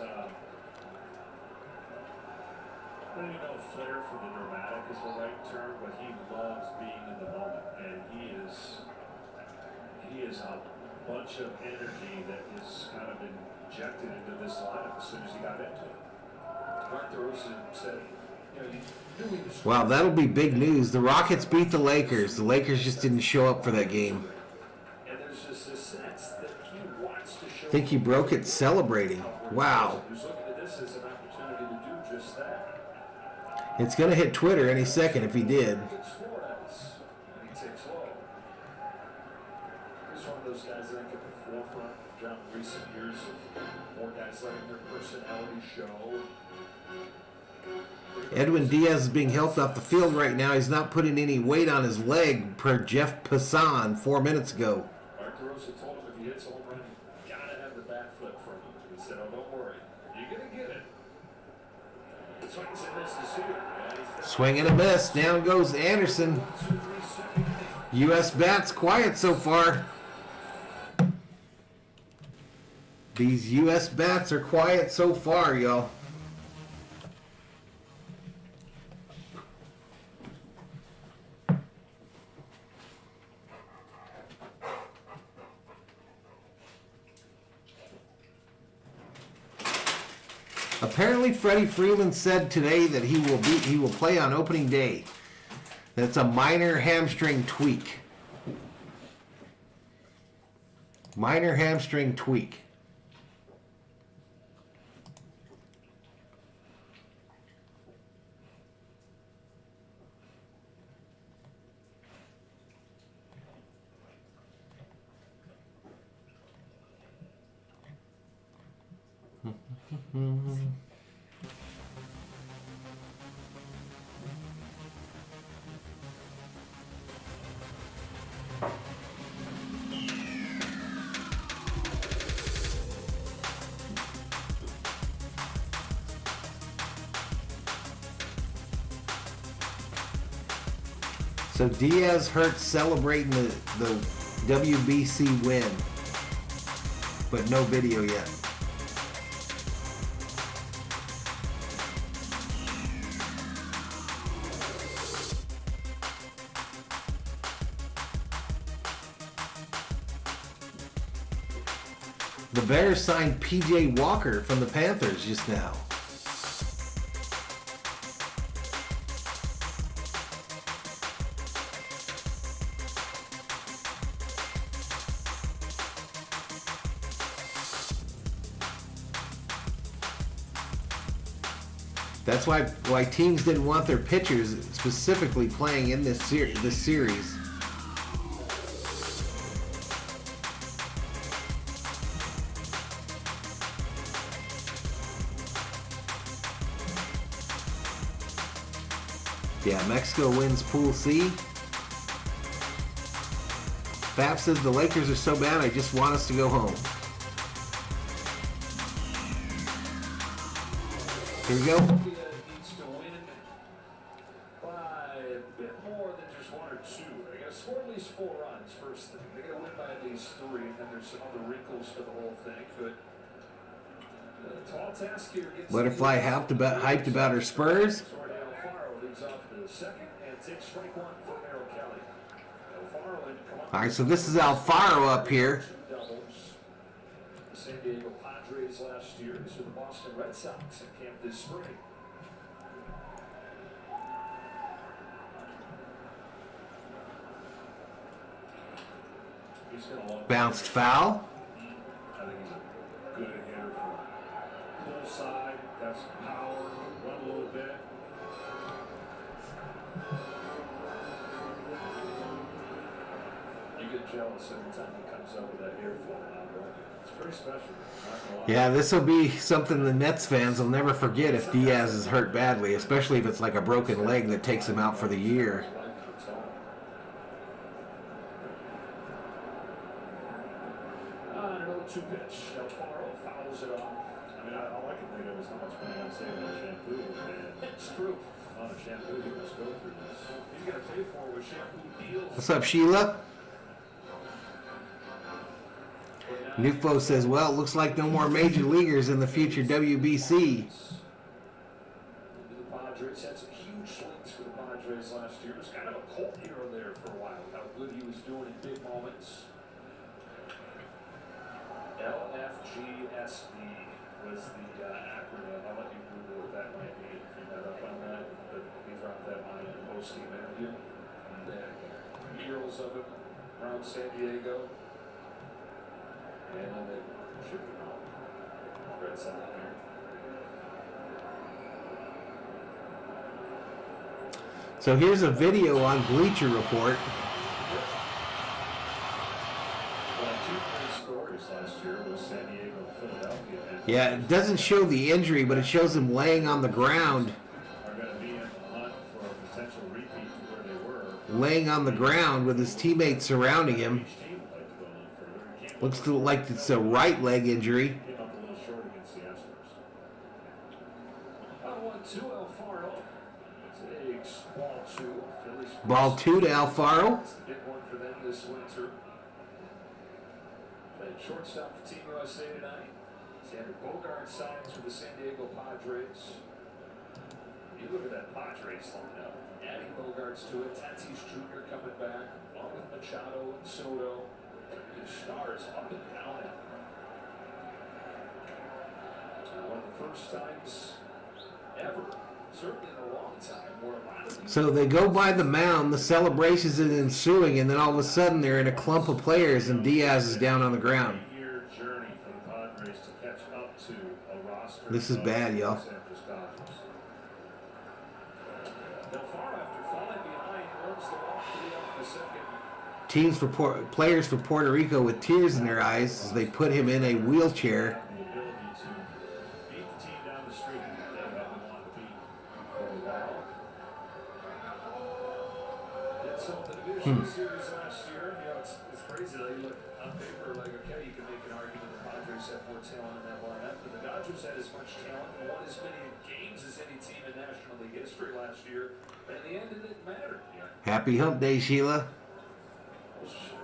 I don't even know if flair for the dramatic is the right term, but he loves being in the moment, and he is a bunch of energy that is kind of injected into this lineup as soon as he got into it. Mark DeRosa said, you knew he was Wow, that'll be big news. The Rockets beat the Lakers. The Lakers just didn't show up for that game. and there's just a sense that he wants to show. I think he broke it celebrating. Wow. He's looking at this as an opportunity to do just that. It's going to hit Twitter any second if he did. It's Flores, and he takes low. He's one of those guys that I think at the forefront, John, in recent years of more guys letting their personality show. Edwin Diaz is being helped off the field right now. He's not putting any weight on his leg, per Jeff Passan 4 minutes ago. Mark DeRosa told him if he hits a home run, you gotta have the bat flip from him. He said, oh, don't worry, you're gonna get it. Swings and misses here. Swing and a miss. Down goes Anderson. U.S. bats quiet so far. These U.S. bats are quiet so far, y'all. Apparently, Freddie Freeman said today that he will play on opening day. That's a minor hamstring tweak. Minor hamstring tweak. So Diaz hurt celebrating the WBC win, but no video yet. The Bears signed P.J. Walker from the Panthers just now. That's why teams didn't want their pitchers specifically playing in this series. Yeah, Mexico wins Pool C. Fab says the Lakers are so bad, I just want us to go home. Here we go. Needs to win by a bit more than just 1 or 2. They got to score at least 4 runs first thing. They got to win by at least 3, and then there's some other wrinkles to the whole thing. But tall task here. Butterfly hyped about her Spurs. Alfaro leads off the second and takes strike 1 for Merrill Kelly. Alfaro and All right, so this is Alfaro up here. The San Diego Padres last year. These were the Boston Red Sox in camp this spring. He's going to Bounced foul. I think he's a good hitter from full side. Got some power, run a little bit. You get jealous every time he comes up with that airflow. It's pretty special. Not gonna lie. Yeah, this will be something the Nets fans will never forget if Diaz is hurt badly, especially if it's like a broken leg that takes him out for the year. Another 2 pitch. Alfaro fouls it off. I mean, all I can think of is how much money I'm saving on shampoo. And It's true. a lot of shampoo you must go through this. He's going to pay for it with shampoo deals. What's up, Sheila? Nufo says, well, it looks like no more major leaguers in the future WBC. The Padres had some huge swings for the Padres last year. It was kind of a cult hero there for a while. How good he was doing in big moments. LFGSD was the acronym. I'll let you Google what that might be if you're not up on that. But he dropped that line in the post-game interview. The heroes of it around San Diego. And then they shipped him out. Red Sox here. So here's a video on Bleacher Report. Well, 2 great stories last year was San Diego and Philadelphia. And Yeah, it doesn't show the injury, but it shows him laying on the ground. are going to be in the hunt for a potential repeat to where they were. Laying on the ground with his teammates surrounding him. Each team would like to go a little further. He came Looks like it's a right leg injury. up a little short against the Astros. 1-2 Alfaro. Takes ball 2. Phillies Ball 2 to Alfaro. That's the big one for them this winter. Played shortstop for Team USA tonight. Xander Bogart signs for the San Diego Padres. You look at that Padres lineup. Adding Bogarts to it. Tatis Jr. coming back, along with Machado and Soto. His stars up and down at one of the first times ever, certainly in a long time, where a lot of these So they go by the mound, the celebrations is ensuing, and then all of a sudden they're in a clump of players and Diaz is down on the ground. 3-year journey for the Padres to catch up to a roster. This is of bad, y'all. Los Angeles Dodgers. Alfaro, after falling behind, runs the ball 3 off the second. Players for Puerto Rico with tears in their eyes as they put him in a wheelchair. The ability to beat the team down the street that they wanted to beat for a while. That's all the division series last year. You know, it's crazy. They look on paper like, okay, you can make an argument the Padres have more talent in that lineup, but the Dodgers had as much talent and won as many games as any team in National League history last year. But in the end, it didn't matter. Happy hump day, Sheila.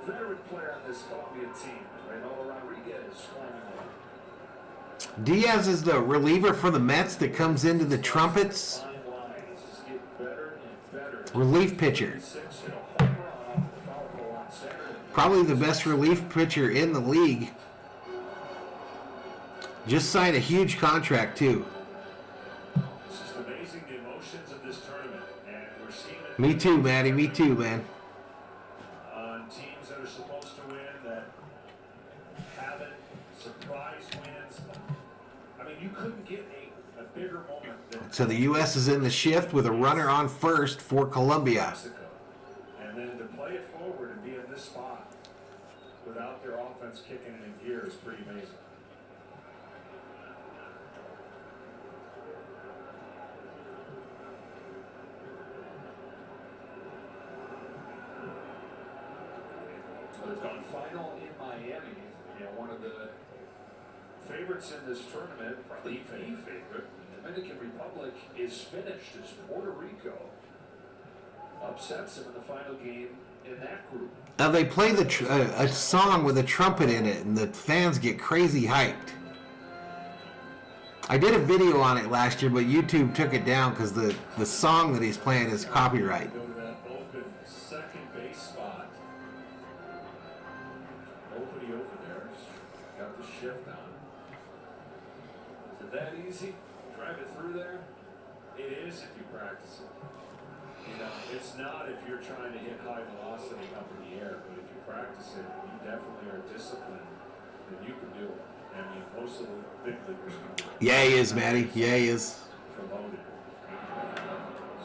Veteran player on this Colombia team, Reynold Rodriguez, climbing up. Diaz is the reliever for the Mets that comes into the Trumpets. Fine lines, just get better and better. Relief pitcher. 6 hit a home run off the foul pole on Saturday. Probably the best relief pitcher in the league. Just signed a huge contract, too. It's just amazing the emotions of this tournament, and we're seeing it. Me too, Maddie. Me too, man. On teams that are supposed to win that haven't, surprise wins. I mean, you couldn't get a bigger moment than So the U.S. is in the shift with a runner on first for Colombia. Mexico. And then to play it forward and be in this spot without their offense kicking it in gear is pretty amazing. They've gone final in Miami. One of the favorites in this tournament, probably the favorite. The Dominican Republic is finished as Puerto Rico upsets them in the final game in that group. Now they play a song with a trumpet in it, and the fans get crazy hyped. I did a video on it last year, but YouTube took it down because the song that he's playing is copyright. Go to that open second base spot. Nobody over there. Got the shift on. Is it that easy? Drive it through there? It is if you practice it. You know, it's not if you're trying to hit high velocity up in the air, but if you practice it, you definitely are disciplined, then you can do it. I mean, most of the big leaguers can do it. Yeah, he is, Maddie. Yeah, he is. Promoted.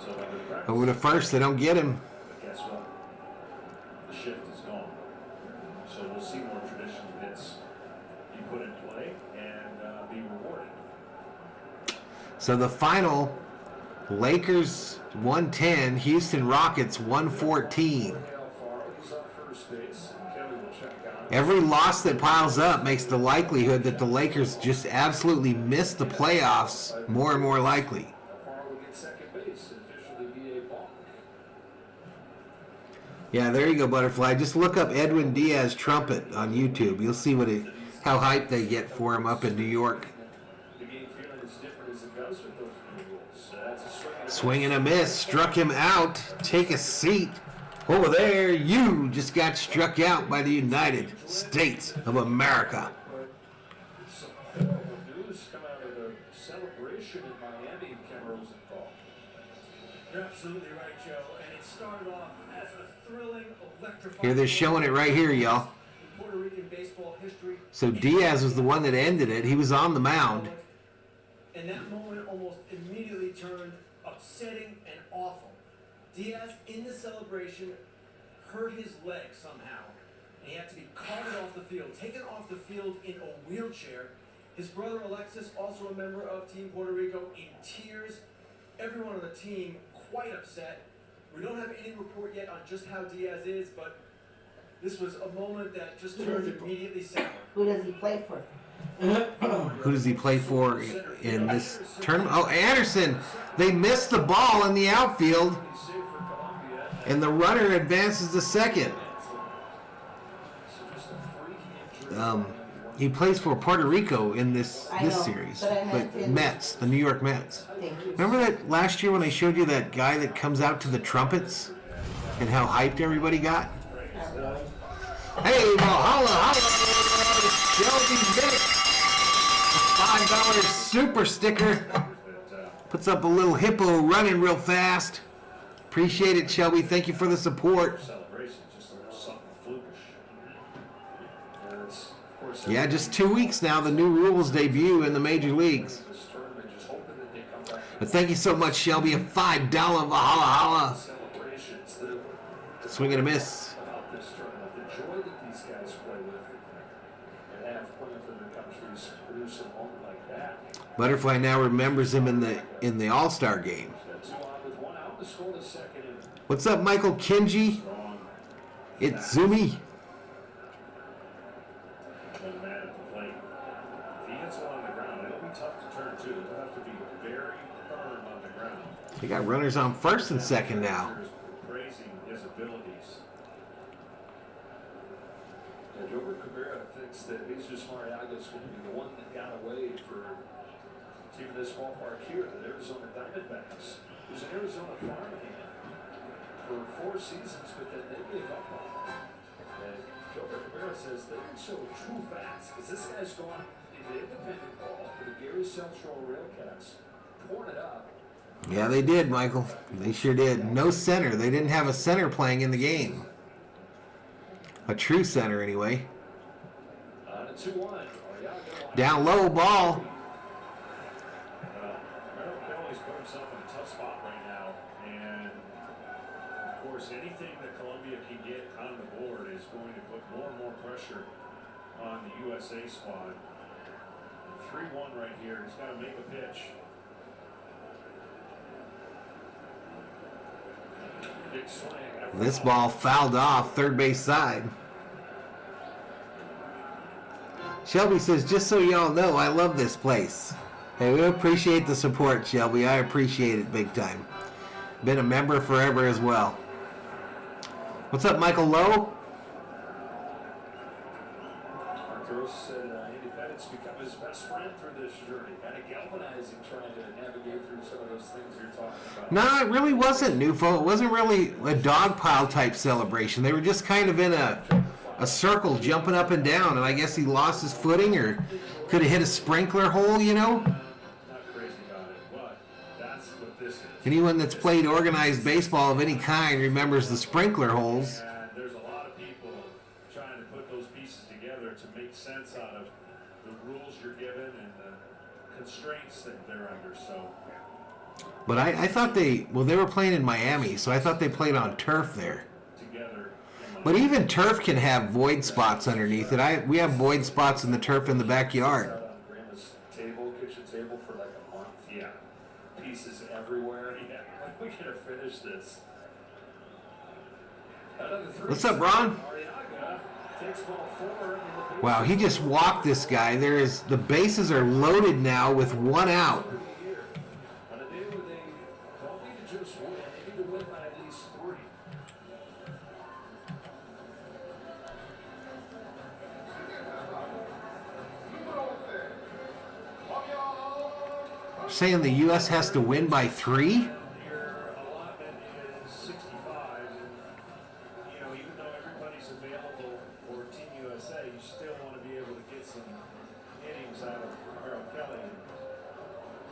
So when they practice, Over the first, they don't get him. but guess what? The shift is gone. So we'll see more traditional hits you put in play and be rewarded. So the final, Lakers 110, Houston Rockets 114. He's on first base, and Kelly will check out. Every loss that piles up makes the likelihood that the Lakers just absolutely miss the playoffs more and more likely. Alfaro will get second base and officially be a balk. Yeah, there you go, Butterfly. Just look up Edwin Diaz trumpet on YouTube. You'll see how hyped they get for him up in New York. The game feeling as different as it goes with those new rules. That's a Swing and a miss, struck him out. Take a seat. Over there, you just got struck out by the United States of America. Some horrible news come out of the celebration in Miami, Ken Rosenthal. You're absolutely right, Joe. And it started off as a thrilling, electrifying. Here, they're showing it right here, y'all. in Puerto Rican baseball history. So Diaz was the one that ended it. He was on the mound. And that moment almost immediately turned upsetting and awful. Diaz, in the celebration, hurt his leg somehow, and he had to be carted off the field, taken off the field in a wheelchair. His brother Alexis, also a member of Team Puerto Rico, in tears. Everyone on the team quite upset. We don't have any report yet on just how Diaz is, but this was a moment that just turned immediately sour. Who does he play for? Who does he play for in this tournament? Oh, Anderson. They missed the ball in the outfield, He's safe for Colombia. and the runner advances to second. So just a freak injury. He plays for Puerto Rico in this I know, series, but I meant but in- Mets, the New York Mets. Thank you. Remember that last year when I showed you that guy that comes out to the trumpets and how hyped everybody got? Not really. Hey, Valhalla, holla! Shelby Minnick, a $5 super sticker. Puts up a little hippo running real fast. Appreciate it, Shelby. Thank you for the support. Celebration, just a little something flukish. And it's, of course, Yeah, just 2 weeks now, the new rules debut in the major leagues. this tournament, just hoping that they come back But thank you so much, Shelby. A $5 Valhalla holla. celebrations. The Swing and a miss. about this tournament, the joy that these guys play with and have playing for their countries produce a moment like that. Butterfly now remembers him in the All-Star game. Got 2 on with 1 out to score the second inning. What's up, Michael Kinji? Strong, It's Zumi. young man at the plate. If he hits one on the ground, it'll be tough to turn too. It'll have to be very firm on the ground. They got runners on first and second now. Praising his abilities. And Gilbert Cabrera thinks that Jesus Mariaga's going to be the one that got away for even this ballpark here, the Arizona Diamondbacks. He was an Arizona farmhand for 4 seasons, but then they gave up on him. And Gilbert Cabrera says they didn't show true facts because this guy's gone in the independent ball for the Gary Central Railcats, torn it up. Yeah, they did, Michael. They sure did. No center. They didn't have a center playing in the game. A true center, anyway. On a 2-1. Down low, ball. Kelly's put himself in a tough spot right now, and of course, anything that Colombia can get on the board is going to put more and more pressure on the USA squad. 3-1 right here. He's got to make a pitch. Big swing. This ball fouled off third base side. Shelby says, just so y'all know, I love this place. Hey, we appreciate the support, Shelby. I appreciate it big time. Been a member forever as well. What's up, Michael Lowe? Arturos said independence become his best friend through this journey. Kind of galvanizing trying to navigate through some of those things you're talking about. No, it really wasn't, Nufo. It wasn't really a dogpile type celebration. They were just kind of in a circle jumping up and down, and I guess he lost his footing or could have hit a sprinkler hole, you know? Not crazy about it, but that's what this is. Anyone that's played organized baseball of any kind remembers the sprinkler holes. And there's a lot of people trying to put those pieces together to make sense out of the rules you're given and the constraints that they're under. So, But I thought they were playing in Miami, so I thought they played on turf there. together. But even turf can have void spots underneath it. We have void spots in the turf in the backyard. Out on Grandma's table, kitchen table for like a month. Yeah. Pieces everywhere. Yeah. We gotta finish this. Another 3. What's up, Ron? Arriaga takes ball 4 in the base. Wow, he just walked this guy. The bases are loaded now with 1 out. Here. On a day where they don't need to just win, they need to win by at least 3. Saying the U.S. has to win by 3? Your allotment is 65, and even though everybody's available for Team USA, you still want to be able to get some innings out of Harold Kelly.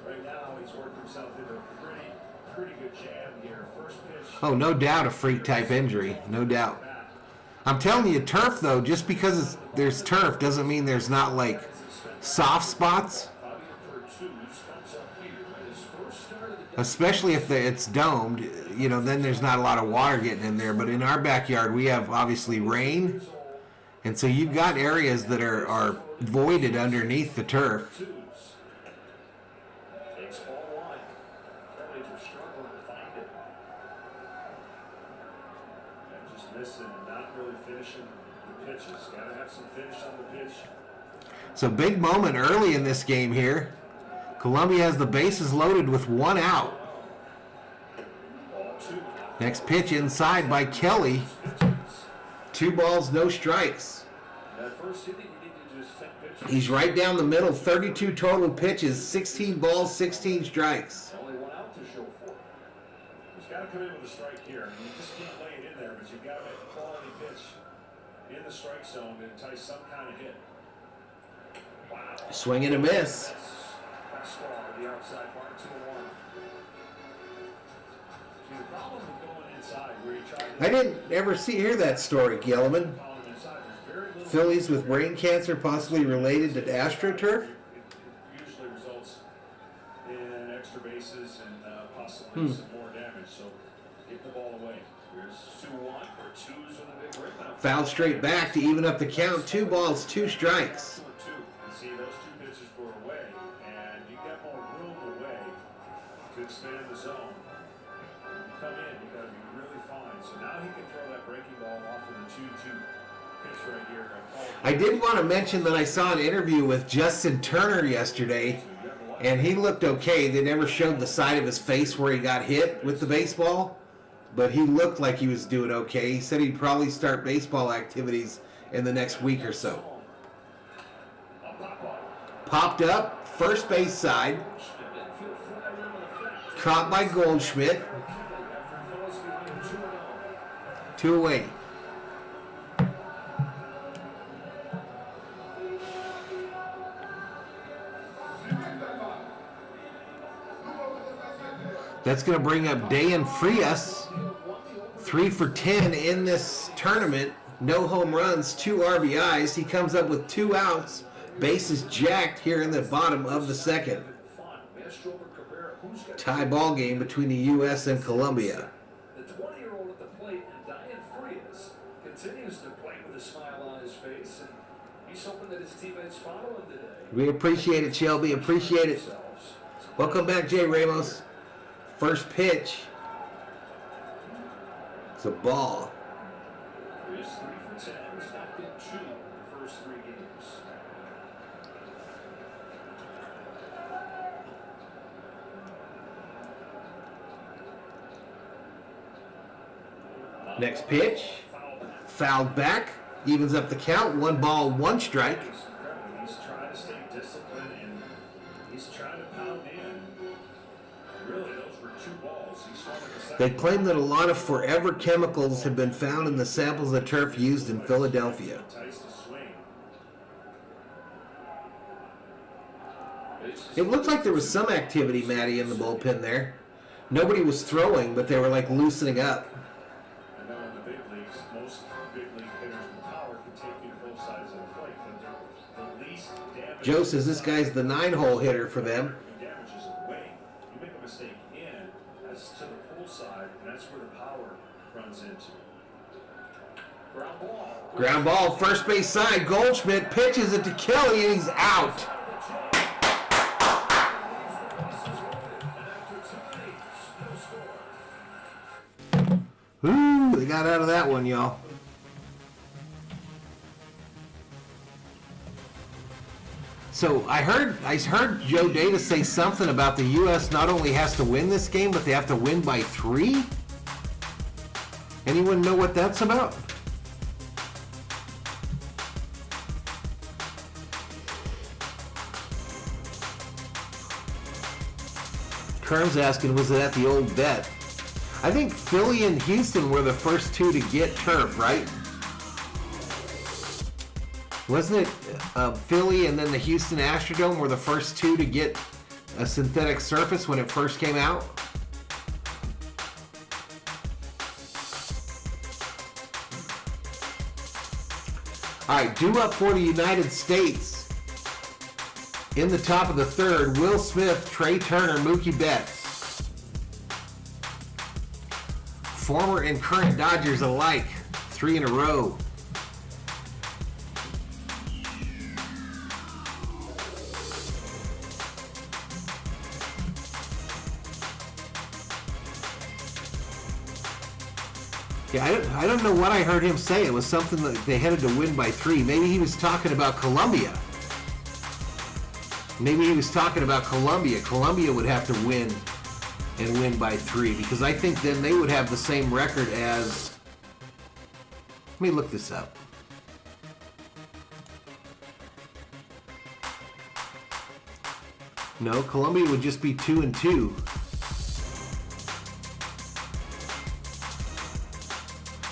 Right now, he's worked himself into a pretty good jam here. First pitch. Oh, no doubt a freak type injury. No doubt. I'm telling you, turf, though, just because there's turf doesn't mean there's not, like, soft spots. Especially if it's domed, then there's not a lot of water getting in there. But in our backyard, we have obviously rain. And so you've got areas that are voided underneath the turf. Takes ball 1. Phillies are struggling to find it. And just missing and not really finishing the pitches. Got to have some finish on the pitch. So big moment early in this game here. Colombia has the bases loaded with 1 out. Ball 2. Next pitch inside by Kelly. 2 balls, no strikes. That first inning, you need to just 10 pitches. He's right down the middle, 32 total pitches, 16 balls, 16 strikes. Only 1 out to show for. He's got to come in with a strike here. You just can't lay it in there, but you've got to make a quality pitch in the strike zone to entice some kind of hit. Wow. Swing and a miss. SKOL, the outside part, 2-1. See, the problem with going inside where you try to I didn't ever hear that story, Gelman. follow them inside, there's very little. Phillies with brain cancer possibly related to AstroTurf? It usually results in extra bases and possibly some more damage. So get the ball away. Here's 2-1 or 2s with a big rip. Fouled straight back to even up the count. 2 balls, 2 strikes. 2-2. And see, those 2 pitches were away, and you got more room away to expand the zone. When you come in, you got to be really fine. So now he can throw that breaking ball off of the 2-2 pitch right here. I did want to mention that I saw an interview with Justin Turner yesterday, And he looked okay. They never showed the side of his face where he got hit with the baseball, but he looked like he was doing okay. He said he'd probably start baseball activities in the next week or so. Popped up, first base side. Caught by Goldschmidt. 2 away. That's going to bring up Dayan Frias, 3 for 10 in this tournament. No home runs, 2 RBIs. He comes up with 2 outs. Bases jacked here in the bottom of the second. Tie ball game between the U.S. and Colombia. The 20-year-old at the plate, and Diaz Frias continues to play with a smile on his face, and he's hoping that his teammates follow him today. We appreciate it, Shelby. Appreciate it. Welcome back, Jay Ramos. First pitch. It's a ball. Frias 3 for 10. He's knocked in 2 in the first 3 games. Next pitch. Fouled back. Evens up the count. 1 ball, 1 strike. He's trying to stay disciplined and he's trying to pound in. Really, those were 2 balls. He swung at the second. They claim that a lot of forever chemicals have been found in the samples of turf used in Philadelphia. Entice the swing. It looked like there was some activity, Matty, in the bullpen there. Nobody was throwing, but they were like loosening up. I know in the big leagues, most big league hitters with power can take you to both sides of the plate, but they're the least damage. Joe says this guy's the 9-hole hitter for them. Damages away. You make a mistake in, that's to the pull side, and that's where the power runs into. Ground ball. Ground ball, first base side. Goldschmidt pitches it to Kelly, and he's out. Ooh, they got out of that one, y'all. So I heard Joe Davis say something about the U.S. not only has to win this game, but they have to win by 3. Anyone know what that's about? Kerm's asking, was it at the old vet? I think Philly and Houston were the first 2 to get turf, right? Wasn't it Philly and then the Houston Astrodome were the first 2 to get a synthetic surface when it first came out? All right, due up for the United States. In the top of the 3rd, Will Smith, Trey Turner, Mookie Betts. Former and current Dodgers alike, 3 in a row. Yeah, I don't know what I heard him say. It was something that they headed to win by 3. Maybe he was talking about Colombia. Maybe he was talking about Colombia. Colombia would have to win and win by 3 because I think then they would have the same record as. Let me look this up. No, Colombia would just be 2-2.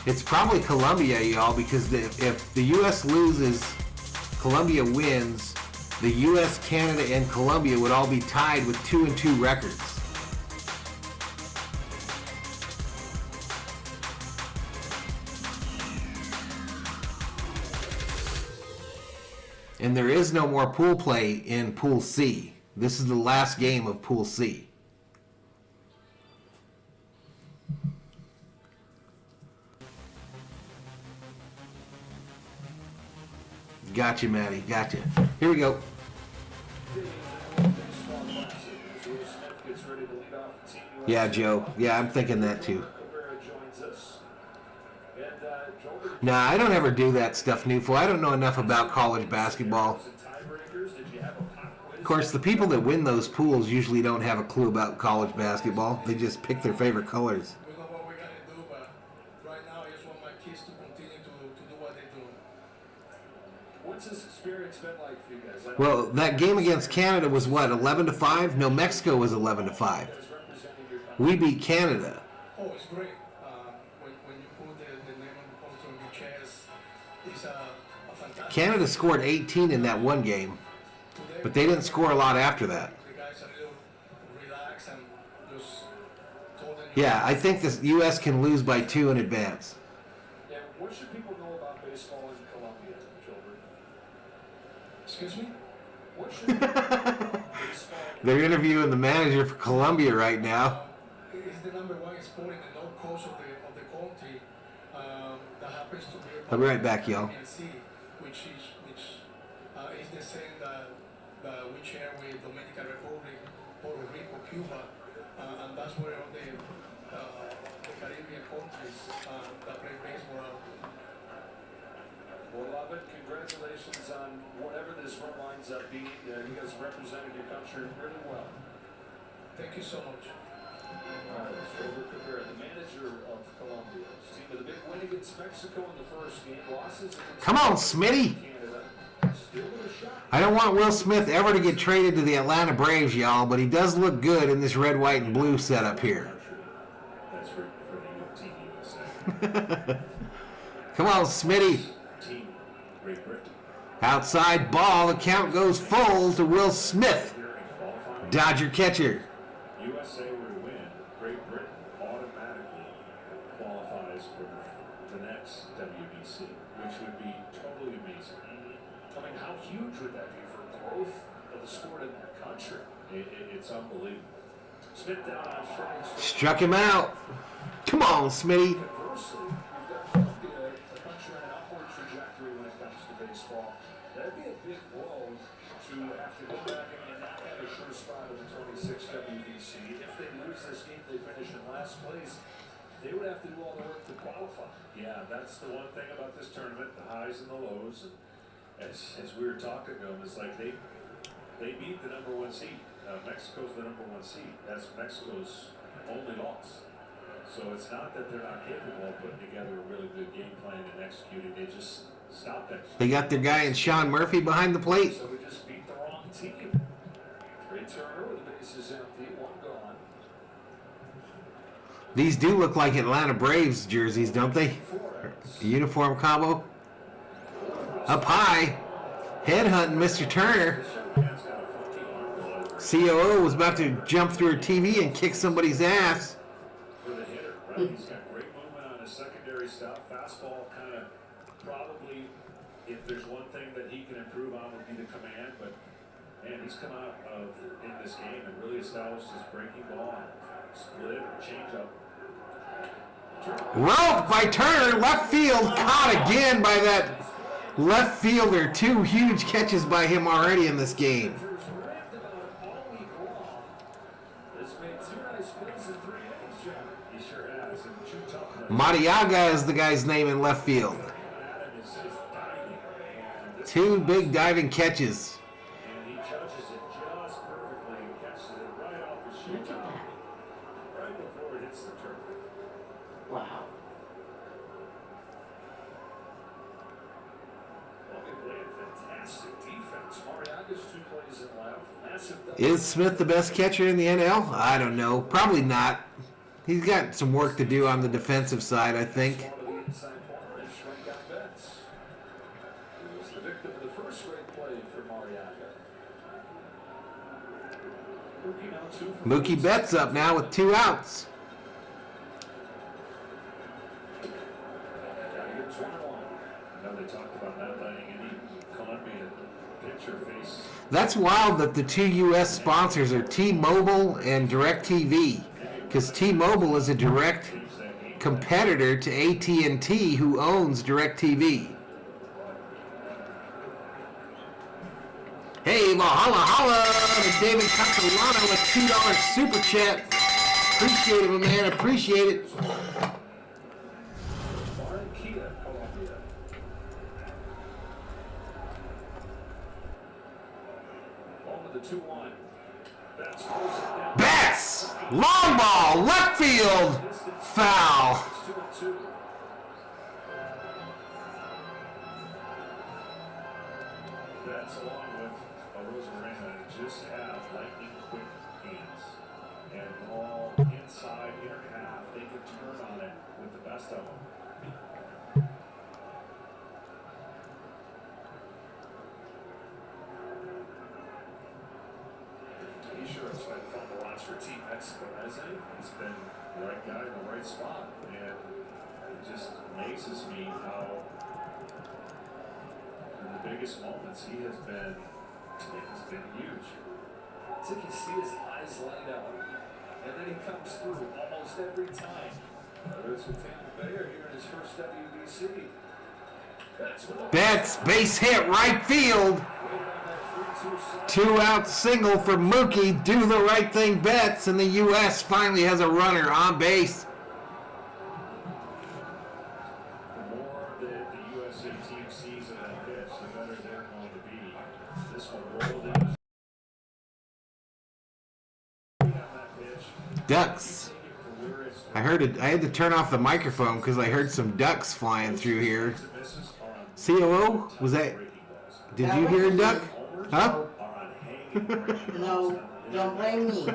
It's probably Colombia, y'all, because if the U.S. loses, Colombia wins, the U.S., Canada, and Colombia would all be tied with 2-2 records. And there is no more pool play in Pool C. This is the last game of Pool C. Gotcha, Maddie. Gotcha. Here we go. Yeah, Joe. Yeah, I'm thinking that too. Nah, I don't ever do that stuff, Newful. I don't know enough about college basketball. course, the people that win those pools usually don't have a clue about college basketball. They just pick their favorite colors. We know what we're gonna do, but right now I just want my kids to continue to do what they're doing. What's this experience been like for you guys? Well, that game against Canada was what, 11-5? No, Mexico was 11-5. We beat Canada. Oh, it's great. When you put the name of the culture on your chest, it's a fantastic. Canada scored 18 in that one game, Today, but they didn't score a lot after that. the guys are a little relaxed and just told them. Yeah, I think the U.S. can lose by 2 in advance. Yeah, what should people know about baseball in Colombia, children? Excuse me? What should people know about baseball? They're interviewing the manager for Colombia right now. It's the number one sport in the north coast of the country. That happens to be. I'll be right back, y'all. Which is the same that we share with Dominican Republic, Puerto Rico, Cuba, and that's where all the Caribbean countries that play baseball are. Well, love it. Congratulations on whatever this run lines up being. You guys represented your country really well. Thank you so much. All right, so Robert Cabrera, the manager of Colombia's team with a big win against Mexico in the first game, losses against Come on, Smitty. Canada. Still with a shot. I don't want Will Smith ever to get traded to the Atlanta Braves, y'all, but he does look good in this red, white, and blue setup here. That's for the Team USA. Come on, Smitty. Team Great Britain. Outside ball, the count goes full to Will Smith, Here in qualifying, Dodger catcher. USA were to win. Great Britain automatically qualifies for the next WBC, which would be totally amazing. I mean, how huge would that be for growth of the sport in that country? It's unbelievable. Smith down on strikes. Struck him out. Come on, Smitty. Conversely, you've got Colombia, a country on an upward trajectory when it comes to baseball. That'd be a big blow to have to go back and not have a sure spot in the 26th WBC. If they lose this game, they finish in last place. They would have to do all the work to qualify. Yeah, that's the one thing about this tournament, the highs and the lows. And as we were talking to them, it's like they beat the number one seed. Mexico's the number one seed. That's Mexico's only loss. So it's not that they're not capable of putting together a really good game plan and executing. They just stopped executing. They got their guy in Sean Murphy behind the plate. So we just beat the wrong team. Trey Turner with the bases empty, one gone. These do look like Atlanta Braves jerseys, don't they? Uniform combo. Up high. Headhunting Mr. Turner. COO was about to jump through her TV and kick somebody's ass. For the hitter, right? He's got great movement on his secondary stuff. Fastball kind of probably, if there's one thing that he can improve on, would be the command. But man, he's come out in this game and really established his breaking ball, split or changeup. Roped by Turner, left field, caught again by that left fielder. 2 huge catches by him already in this game. Raved about it all week long. Has made 2 nice plays in 3 innings, John. He sure has. And 2 tough ones. Mariaga is the guy's name in left field. Adam is diving. And this 2 big diving catches. And he judges it just perfectly and catches it right off his shoe top, right before it hits the turf. Wow. Columbia playing fantastic defense. Mariaga's 2 plays in left. Massive double. Is Smith the best catcher in the NL? I don't know. Probably not. He's got some work to do on the defensive side, I think. One of the inside corner and shrink out bets. He was the victim of the first great play for Mariaga. Mookie now 2 for Mookie 4. Betts up now with 2 outs. Gotta get 21. I know they talked about not letting any Colombian pitcher face. That's wild that the 2 U.S. sponsors are T-Mobile and DirecTV, because T-Mobile is a direct competitor to AT&T, who owns DirecTV. Hey, Valhalla holla to David Catalano with $2 super chat. Appreciate it, my man. Appreciate it. Barranquilla, Colombia. Home of the 2-1. Betts pulls it down. Betts! Long ball, left field, foul. It's 2-2. Betts, along with Rosarena, just have lightning quick hands. And all inside, inner half, they could turn on it with the best of them. He sure has been fun to watch for Team Mexico, hasn't he? He's been the right guy in the right spot. And it just amazes me how, in the biggest moments, he has been huge. It's like you see his eyes light up, and then he comes through almost every time. Whether it's with Tampa Bay or here in his first WBC. Betts, base hit, right field. 2-out single for Mookie. Do the right thing, Betts, and the U.S. finally has a runner on base. The more that the USA team sees of that pitch, the better they're going to be. This one rolled in. On that pitch. Ducks. I heard it. I had to turn off the microphone because I heard some ducks flying through here. COO? Was that? Did you hear a duck? Huh? No, don't blame me.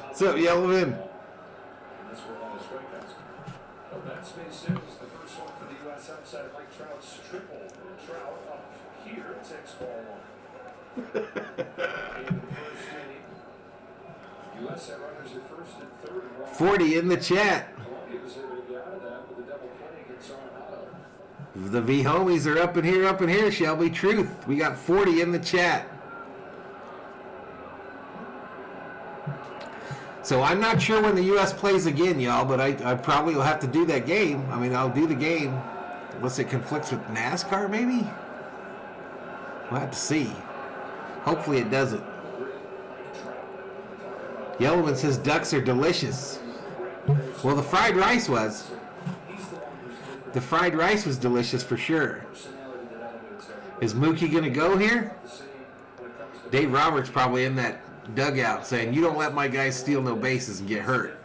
What's up, Yellowman? That's base hit was the first one for the U.S. outside of Mike Trout's triple. And Trout up here, it takes ball one. In the first inning, U.S. runners at first and third. 40 in the chat. Colombia was able to get out of that with a double play against Arenado. The V homies are up in here, Shelby. Truth. We got 40 in the chat. So I'm not sure when the U.S. plays again, y'all, but I probably will have to do that game. I mean, I'll do the game. Unless it conflicts with NASCAR, maybe? We'll have to see. Hopefully it doesn't. Yellowman says ducks are delicious. Well, the fried rice was. The fried rice was delicious for sure. Is Mookie going to go here? Dave Roberts probably in that dugout saying, you don't let my guys steal no bases and get hurt.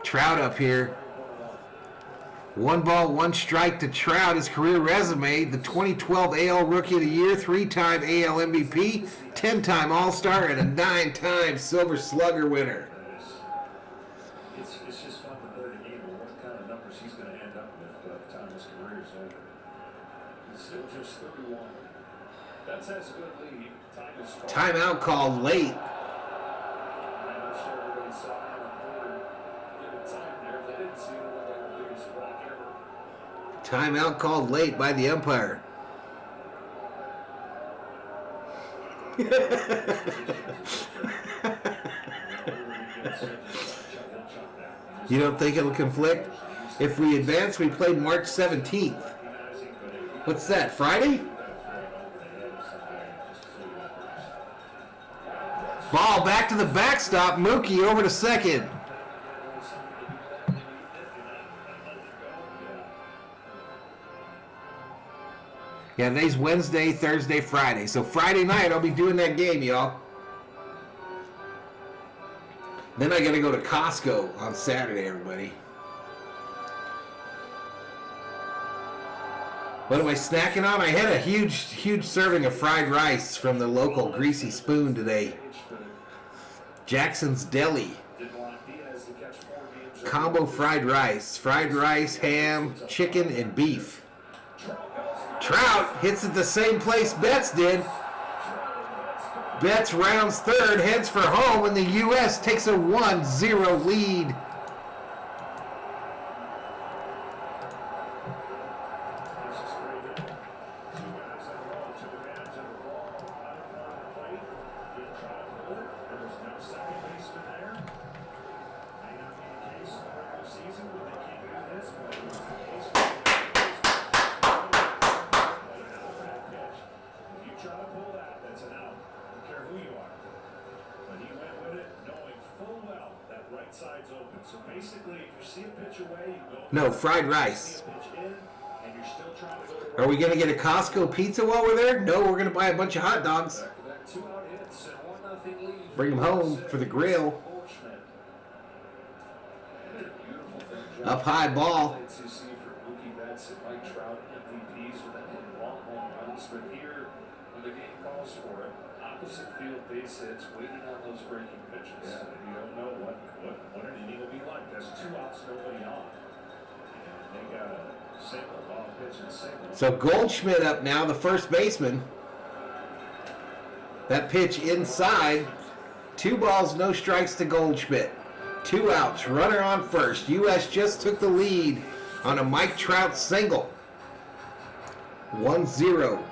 Trout up here. 1 ball, 1 strike to Trout. His career resume, the 2012 AL Rookie of the Year, 3-time AL MVP, 10-time All-Star, and a 9-time Silver Slugger winner. It's just fun to play the game and what kind of numbers he's going to end up with by the time his career is over. It's still just 31. That's has a good lead. Time is called. Timeout called late. I'm sure everybody saw him given time there. If they didn't see it, it looked like the biggest block ever. Timeout called late by the umpire. You don't think it'll conflict? If we advance, we play March 17th. What's that, Friday? Ball back to the backstop. Mookie over to second. Yeah, today's Wednesday, Thursday, Friday. So Friday night, I'll be doing that game, y'all. Then I got to go to Costco on Saturday, everybody. What am I snacking on? I had a huge serving of fried rice from the local Greasy Spoon today. Jackson's Deli. Combo fried rice, ham, chicken, and beef. Trout hits it the same place Betts did. Betts rounds third, heads for home, and the U.S. takes a 1-0 lead. No, fried rice. Are we going to get a Costco pizza while we're there? No, we're going to buy a bunch of hot dogs. Bring them home for the grill. Up high ball. But here, when the game calls for it, opposite field base hits, waiting on those breaking pitches. Yeah, and you don't know what an inning will be like. That's 2 outs, nobody on. And they got a single ball pitch and single. So Goldschmidt up now, the first baseman. That pitch inside. 2 balls, no strikes to Goldschmidt. 2 outs, runner on first. U.S. just took the lead on a Mike Trout single. 1-0.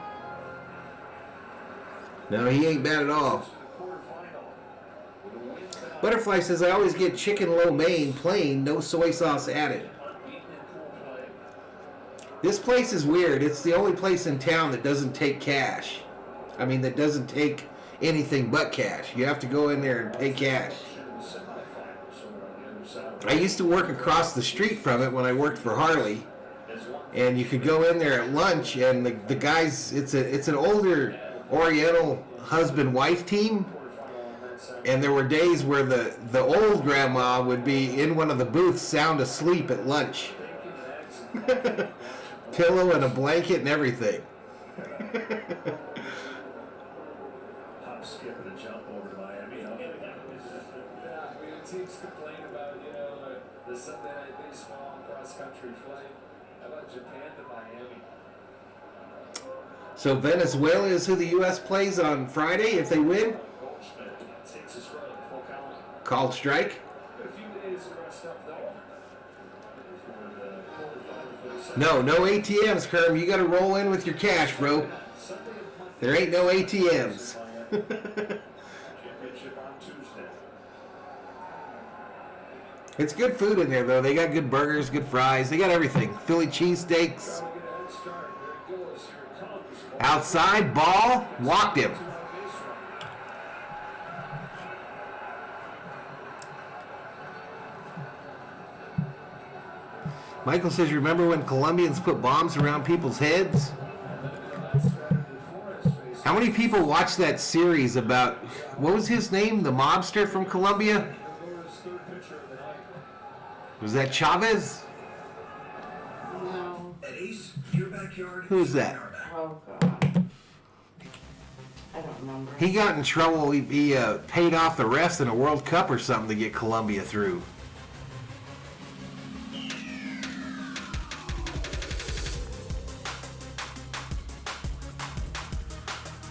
No, he ain't bad at all. Butterfly says, I always get chicken lo mein, plain, no soy sauce added. This place is weird. It's the only place in town that doesn't take cash. I mean, that doesn't take anything but cash. You have to go in there and pay cash. I used to work across the street from it when I worked for Harley. And you could go in there at lunch, and the guys, it's an older Oriental husband-wife team, and there were days where the old grandma would be in one of the booths sound asleep at lunch. Pillow and a blanket and everything. Hop, skip, and a jump over to Miami. Yeah, I mean, teams complain about, the Sunday night baseball cross-country flight. How about Japan to Miami? So Venezuela is who the U.S. plays on Friday if they win. Goldschmidt takes a strike, full count. Called strike. A few days to rest up, though. No ATMs, Kerm. You got to roll in with your cash, bro. There ain't no ATMs. Championship on Tuesday. It's good food in there, though. They got good burgers, good fries. They got everything. Philly cheesesteaks. Outside, ball, walked him. Michael says, remember when Colombians put bombs around people's heads? How many people watched that series about, what was his name, the mobster from Colombia? Was that Chavez? No. Who's that? Oh, God. I don't remember. He got in trouble. He paid off the refs in a World Cup or something to get Colombia through.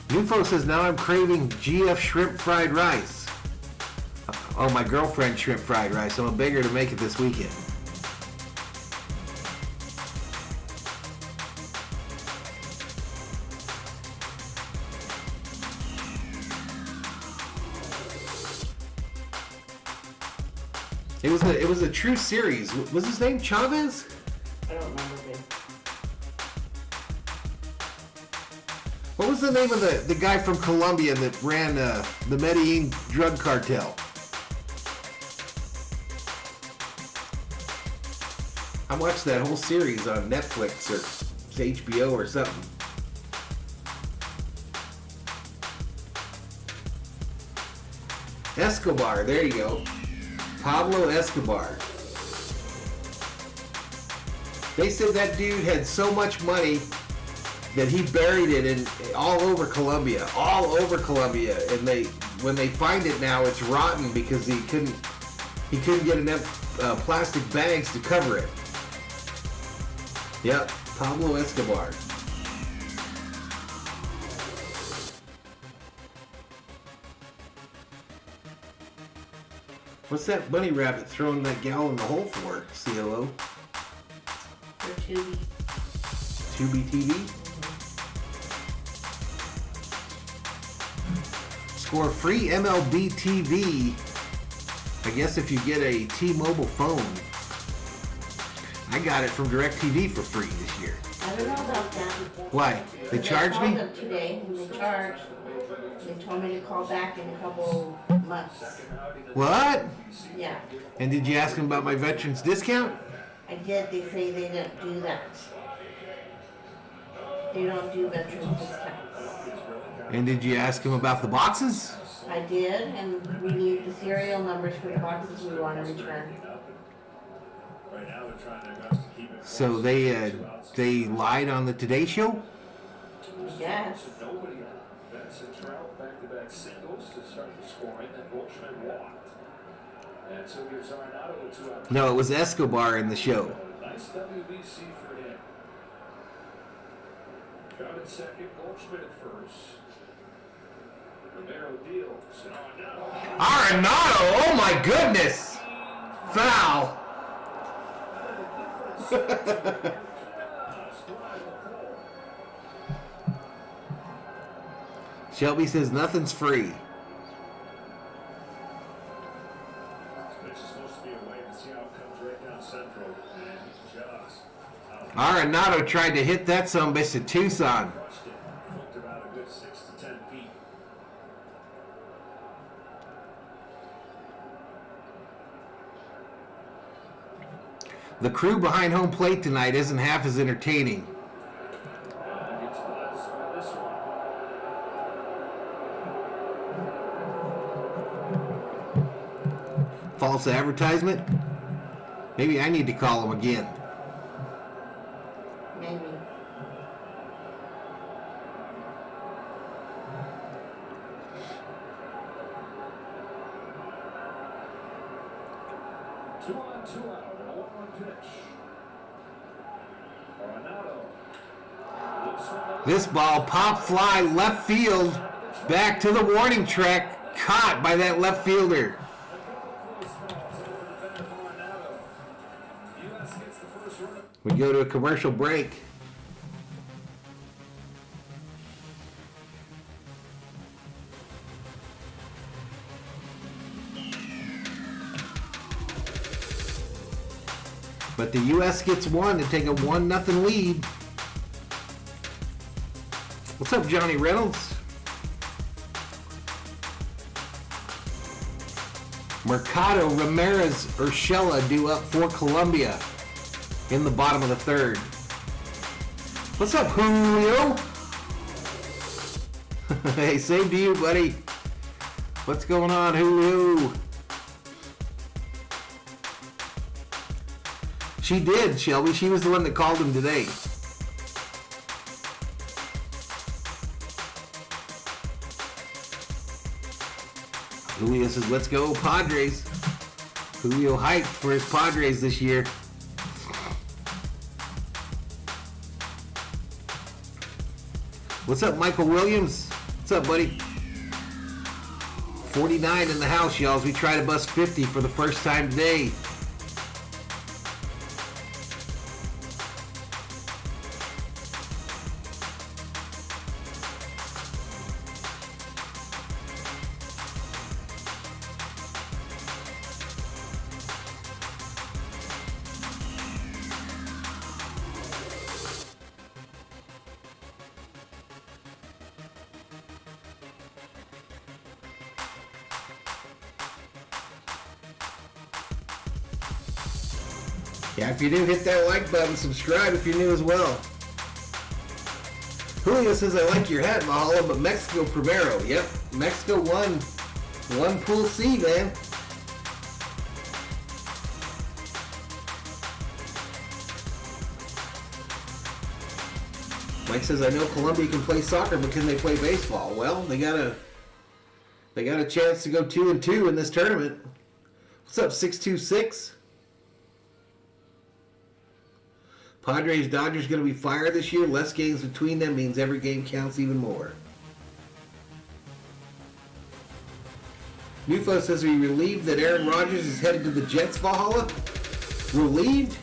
Nufo says, now I'm craving GF shrimp fried rice. Oh, my girlfriend shrimp fried rice. I'm a beggar to make it this weekend. It was a true series. Was his name Chavez? I don't remember, babe. What was the name of the guy from Colombia that ran the Medellin drug cartel? I watched that whole series on Netflix or HBO or something. Escobar, there you go. Pablo Escobar. They said that dude had so much money that he buried it in all over Colombia, and when they find it now, it's rotten because he couldn't get enough plastic bags to cover it. Yep, Pablo Escobar. What's that bunny rabbit throwing that gal in the hole for, COO? For Tubi. Tubi TV? Score free MLB TV, I guess if you get a T-Mobile phone. I got it from DirecTV for free this year. I don't know about that. Why? They charged me? I called them today, and they charged. They told me to call back in a couple months. What? Yeah, And did you ask them about my veterans discount? I did. They say they didn't do that. They don't do veterans discounts. And did you ask him about the boxes? I did, and we need the serial numbers for the boxes we want to return. Right now, they're trying their best to keep it. So they lied on the Today Show? Yes. Nobody. Benson Trout back-to-back singles to start the scoring. Then Goldschmidt walked. And so gives Arenado a 2-out. No, it was Escobar in the show. Nice WBC for him. Trout at second, Goldschmidt at first. Romero deals. And Arenado! Oh my goodness! Foul! Shelby says nothing's free. This is supposed to be a way to see how it comes right down central. And just Arenado tried to hit that sumbitch to Tucson. crushed it. Hooked about a good 6 to 10 feet. The crew behind home plate tonight isn't half as entertaining. gets buzzed by this one. False advertisement? Maybe I need to call him again. Maybe. Two on, two out, and a 1-1 pitch. Arenado. Looks one up. This ball pop fly left field back to the warning track, caught by that left fielder. A couple close balls over the bend of Arenado. U.S. gets the first run. We go to a commercial break. But the U.S. gets one to take a 1-0 lead. What's up, Johnny Reynolds? Mercado, Ramirez, Urshela due up for Colombia in the bottom of the third. What's up, Julio? Hey, same to you, buddy. What's going on, Julio? She did, Shelby. She was the one that called him today. Julio says, let's go, Padres. Julio hyped for his Padres this year. What's up, Michael Williams? What's up, buddy? 49 in the house, y'all, as we try to bust 50 for the first time today. Yeah, if you're new, hit that like button. Subscribe if you're new as well. Julio says, I like your hat, Valhalla, but Mexico primero. Yep, Mexico won Pool C, man. Mike says, I know Colombia can play soccer, but can they play baseball? Well, they got a chance to go 2-2 in this tournament. What's up, 626? Padres Dodgers going to be fire this year. Less games between them means every game counts even more. Nufo says, are you relieved that Aaron Rodgers is headed to the Jets, Valhalla? Relieved?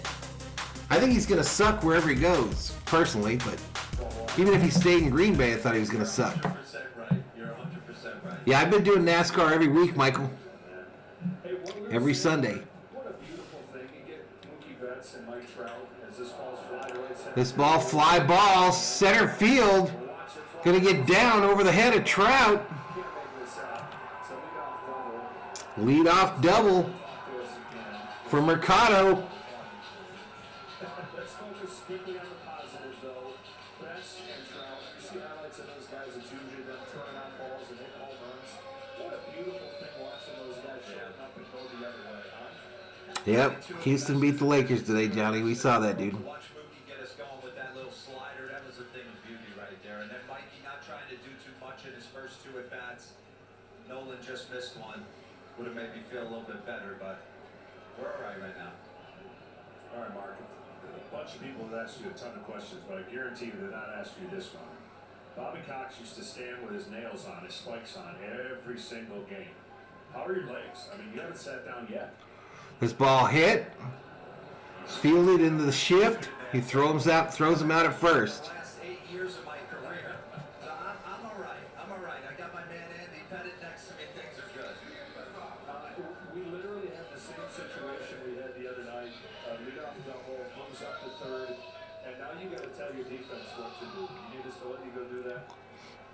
I think he's going to suck wherever he goes, personally, but even if he stayed in Green Bay, I thought he was going to suck. 100% right. You're 100% right. Yeah, I've been doing NASCAR every week, Michael. Hey, what we're Every seeing- Sunday. What a beautiful thing. You get Mookie Betts and Mike Trout as this ball's flying away. This ball, fly ball, center field. Watch it fly. Going to get down over the head of Trout. Can't make this out. So lead off double. Lead off double Talk to us again. for Mercado. Let's focus strictly on the positives, though. Betts and Trout, you see highlights of those guys. It's usually them turning on balls and hitting home runs. What a beautiful thing watching those guys shutting up and go the other way, huh? Yep, Houston beat the Lakers today, Johnny. We saw that, dude. Watch Mookie get us going with that little slider. That was a thing of beauty right there. And then Mikey not trying to do too much in his first 2 at-bats. Nolan just missed one. Would have made me feel a little bit better, but we're all right now. All right, Mark. A bunch of people have asked you a ton of questions, but I guarantee you they're not asking you this one. Bobby Cox used to stand with his nails on, his spikes on, every single game. How are your legs? I mean, you haven't sat down yet. This ball hit. It's fielded into the shift. He throws him out at first. Last 8 years of my career, I'm all right. I'm all right. I got my man Andy Pettit next to me. Things are good. We literally have the same situation we had the other night. Leadoff double, moves up to third, and now you got to tell your defense what to do. You need us to let you go do that?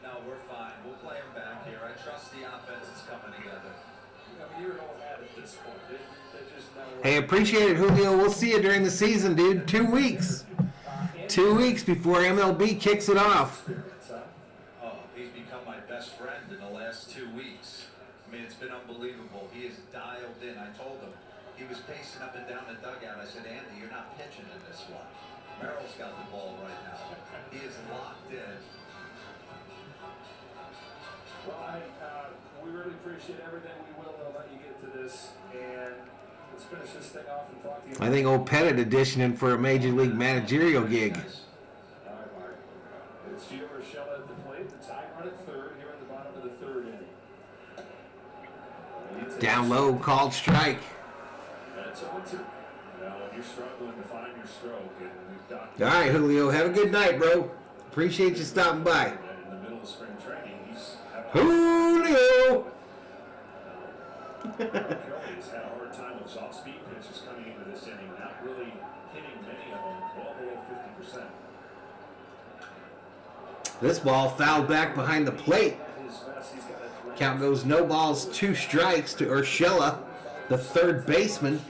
No, we're fine. We'll play him back here. I trust the offense is coming together. I mean, you're all at it at this point. They just know. Hey, appreciate it, Julio. We'll see you during the season, dude. 2 weeks. 2 weeks before MLB kicks it off. Oh, he's become my best friend in the last 2 weeks. I mean, it's been unbelievable. He is dialed in. I told him. He was pacing up and down the dugout. I said, Andy, you're not pitching in this one. Merrill's got the ball right now. He is locked in. Well, we really appreciate everything. We will let you get to this, and let's finish this thing off and talk to you. I think old Pettit auditioning for a major league managerial gig. All right, Mark. It's Gio Urshela at the plate. The tie run at third here in the bottom of the 3rd inning. Down low, called strike. That's 0-2. Now, when you're struggling to find your stroke, and we've got. All right, Julio. Have a good night, bro. Appreciate you stopping by. In the middle of spring training, he's Julio! Kelly's had a hard time with soft speed pitches coming into this inning, not really hitting many of them, well below 50%. This ball fouled back behind the plate. Count goes no balls, 2 strikes to Urshela, the 3rd baseman. It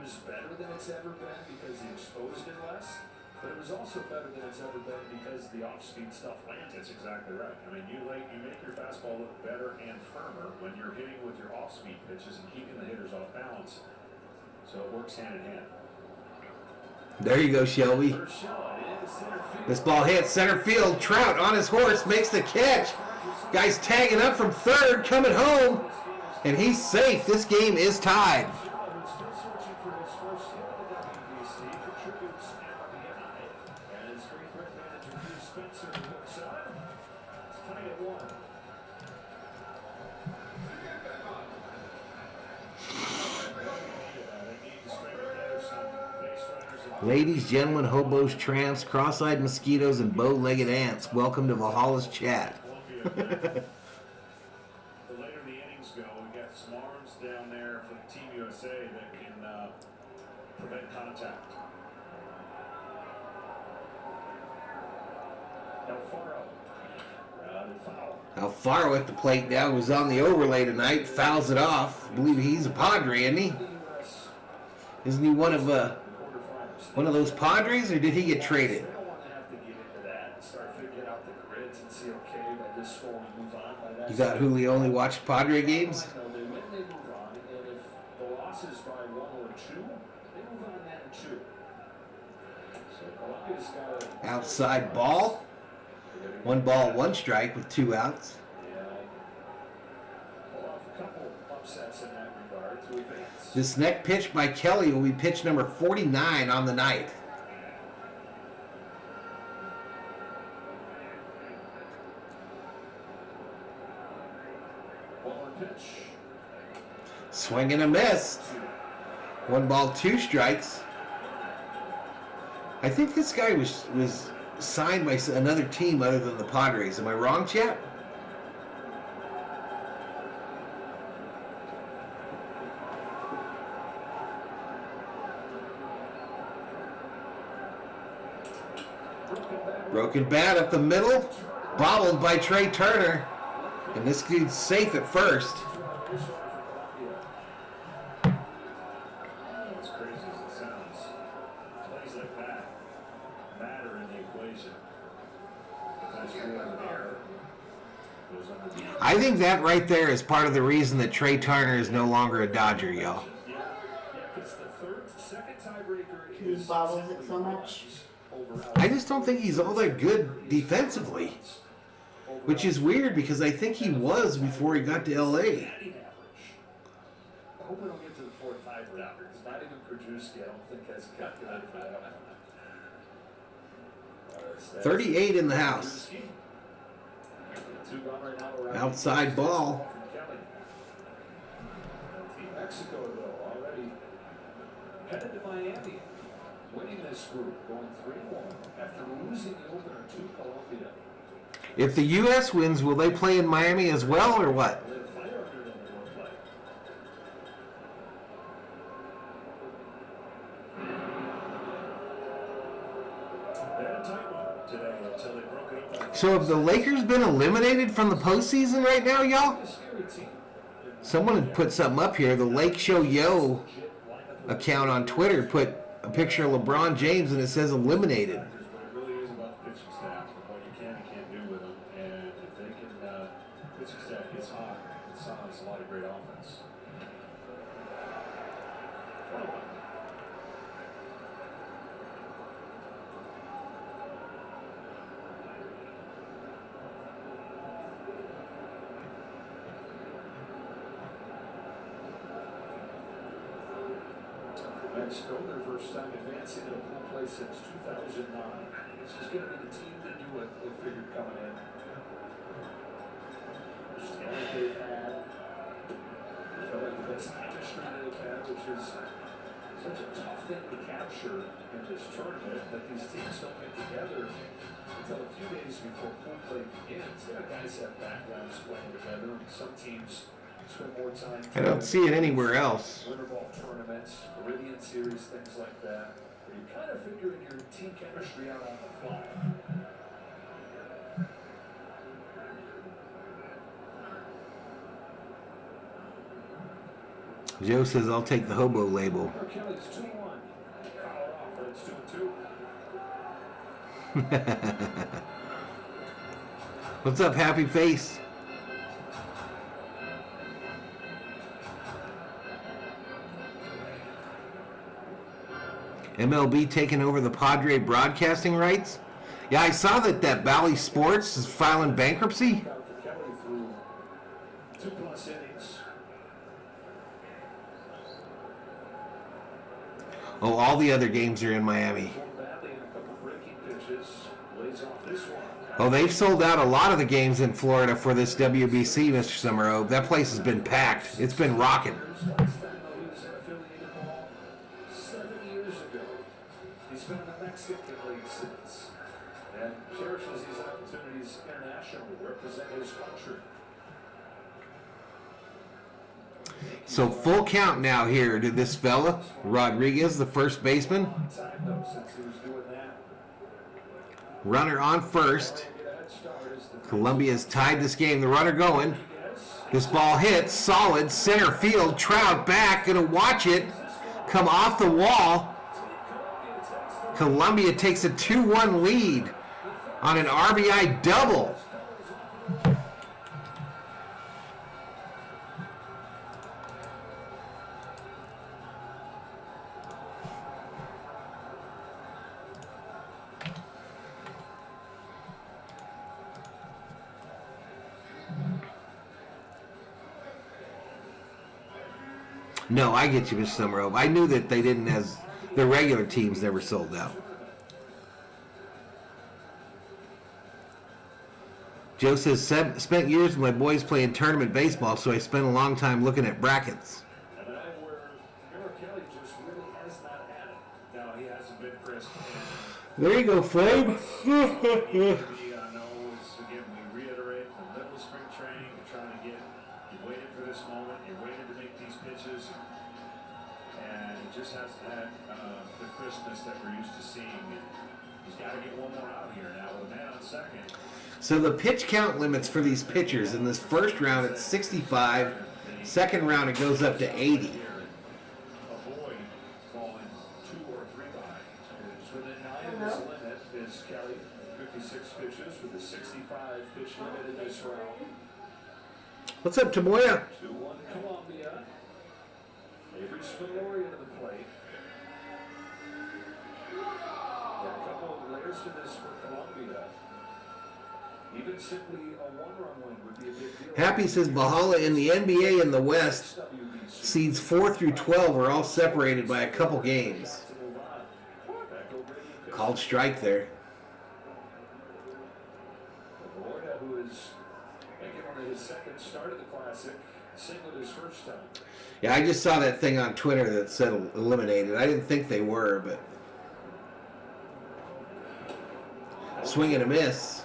was better than it's ever been because he exposed it less, but it was also better than it's ever been because the off-speed stuff lands. That's exactly right. I mean, you make your fastball look better and firmer when you're hitting with your off-speed pitches and keeping the hitters off balance. So it works hand in hand. There you go, Shelby. This ball hits center field. Trout on his horse makes the catch. Guy's tagging up from 3rd, coming home, and he's safe. This game is tied. Ladies, gentlemen, hobos, tramps, cross-eyed mosquitoes, and bow-legged ants, welcome to Valhalla's chat. The later the innings go, we got some arms down there for Team USA that can prevent contact. Alfaro at the plate now was on the overlay tonight, fouls it off. I believe he's a Padre, isn't he? Isn't he one of those Padres, or did he get traded? I don't want to have to get into that and start figuring out the grids and see, okay, by this score we move on. By that You thought Julio only watched Padre games? No, they win, they move on, and if the loss is by 1 or 2, they move on that in 2. So Colombia's got Outside ball. 1 ball, 1 strike with 2 outs. Yeah, pull off a couple upsets in that regard to advance. This next pitch by Kelly will be pitch number 49 on the night. Pitch. Swing and a miss. 1 ball, 2 strikes. I think this guy was signed by another team other than the Padres. Am I wrong, chap? Broken bat up the middle. Bobbled by Trey Turner. And this dude's safe at first. As crazy as it sounds, plays like that matter in the equation. I think that right there is part of the reason that Trey Turner is no longer a Dodger, y'all. He bobbles it so much. I just don't think he's all that good defensively, which is weird because I think he was before he got to LA. I hope we don't get to the fourth tiebreaker, because not even Krajewski, I don't think has calculated for that one. 38 in the house. Outside ball. Team Mexico, though, already headed to Miami, winning this group, going 3-1 after losing the opener to Colombia. If the U.S. wins, will they play in Miami as well, or what? They're fire under them in one play. They had a timeout today until they broke it up. So have the Lakers been eliminated from the postseason right now, y'all? A scary team. Someone had put something up here. The Lake Show Yo account on Twitter put a picture of LeBron James and it says eliminated. What it really is about the pitching staff and what you can and can't do with them. And if they can, pitching staff gets hot, it sounds a lot of great offense. Mexico, their first time advancing to a pool play since 2009. This is going to be the team that knew what they figured coming in. Just talent they've had. They felt like the best chemistry they've had, which is such a tough thing to capture in this tournament, that these teams don't get together until a few days before pool play begins. Guys have backgrounds playing together, and some teams spend more time. I don't see it anywhere else. Winter ball tournaments, Caribbean series, things like that, where you kind of figuring your team chemistry out on the fly. Joe says I'll take the hobo label. Kelly's 2-1. Foul off, and it's 2-2. What's up, happy face? MLB taking over the Padre broadcasting rights? Yeah, I saw that Valley Sports is filing bankruptcy. Out for Kelly through 2+ innings. Oh, all the other games are in Miami. Swung badly in a couple breaking pitches. Lays off this one. Oh, they've sold out a lot of the games in Florida for this WBC, Mr. Summerove. That place has been packed. It's been rocking. Last time though he was in affiliated ball 7 years ago. He's been in the Mexican League since, and cherishes these opportunities internationally to represent his country. So full count now here to this fella, Rodriguez, the first baseman. Long time though since he was doing that. Runner on first. Get a head start as the Colombia's tied this game. The runner going. This ball hits solid center field. Trout back, gonna watch it come off the wall. Colombia takes a 2-1 lead on an RBI double. No, I get you, Mr. Summerove. I knew that they didn't, as the regular teams never sold out. Joe says, spent years with my boys playing tournament baseball, so I spent a long time looking at brackets. And then where Kelly just really has not had it. No, he hasn't been crisp. There you go, Flame. I know is, again, we reiterate the middle of spring training, you're trying to get, you waited for this moment, you waited to make these pitches, and he just hasn't had the crispness that we're used to seeing. And he's got to get one more out here now with a man on second. So the pitch count limits for these pitchers in this first round it's 65. Second round it goes up to 80. Avoid falling 2 or 3 behind. It's within 9 of his limit is Kelly, 56 pitches with the 65 pitch limit in this round. What's up, Tamoya? 2-1 Colombia. Avery's Valhalla to the plate. Yeah, a couple of layers to this for Colombia. Even simply a one-run win would be a big deal. Happy says Valhalla in the NBA in the West, seeds 4 through 12 are all separated by a couple games. Called strike there. Florida, who is making only his second start of the Classic, singled his first time. Yeah, I just saw that thing on Twitter that said eliminated. I didn't think they were, but swing and a miss.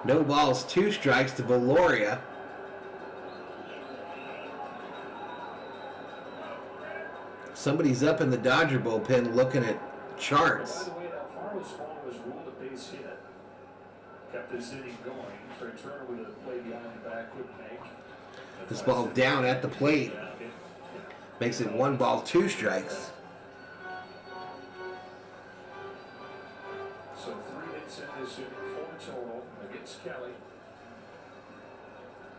No balls, 2 strikes to Valoria. Somebody's up in the Dodger bullpen looking at charts. By the way, Alfaro's ball was ruled a base hit. Kept this inning going. Trey Turner with a play behind the back couldn't make. This ball down at the plate. Makes it 1 ball, 2 strikes. So 3 hits in this inning, 4 total against Kelly.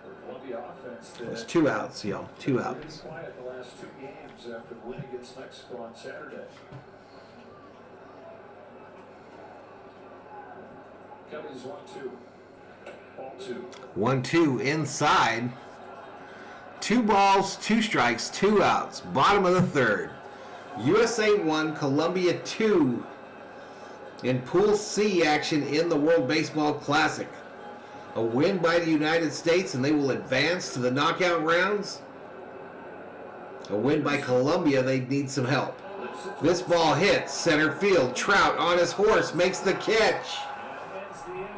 For Columbia offense, It was 2 outs, y'all. 2 really outs. quiet the last 2 games after the win against Mexico on Saturday. Kelly's 1-2. Ball 2. 1-2 inside. 2 balls, 2 strikes, 2 outs. Bottom of the 3rd. USA 1, Colombia 2 in Pool C action in the World Baseball Classic. A win by the United States and they will advance to the knockout rounds. A win by Colombia, they need some help. This ball hits center field. Trout on his horse makes the catch. And ends the inning.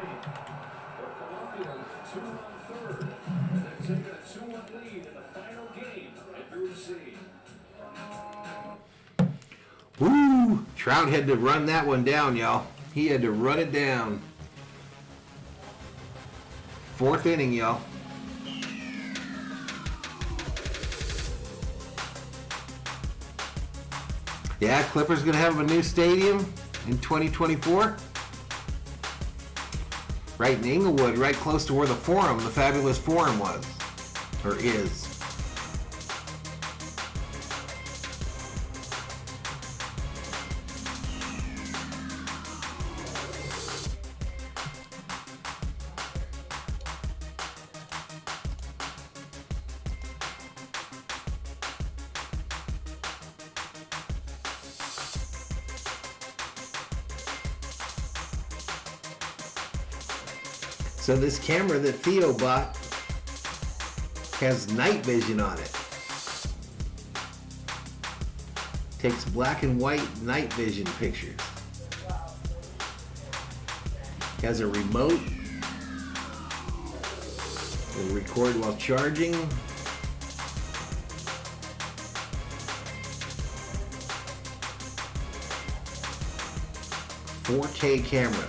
For Columbia, 2-1 third. They've taken a 2-1 lead in the final game at Group C. Woo! Trout had to run that one down, y'all. He had to run it down. 4th inning, y'all. Yeah, Clippers gonna have a new stadium in 2024. Right in Inglewood, right close to where the Forum, the fabulous Forum was, or is. So this camera that Theo bought has night vision on it. Takes black and white night vision pictures. Has a remote. It'll record while charging. .4K camera.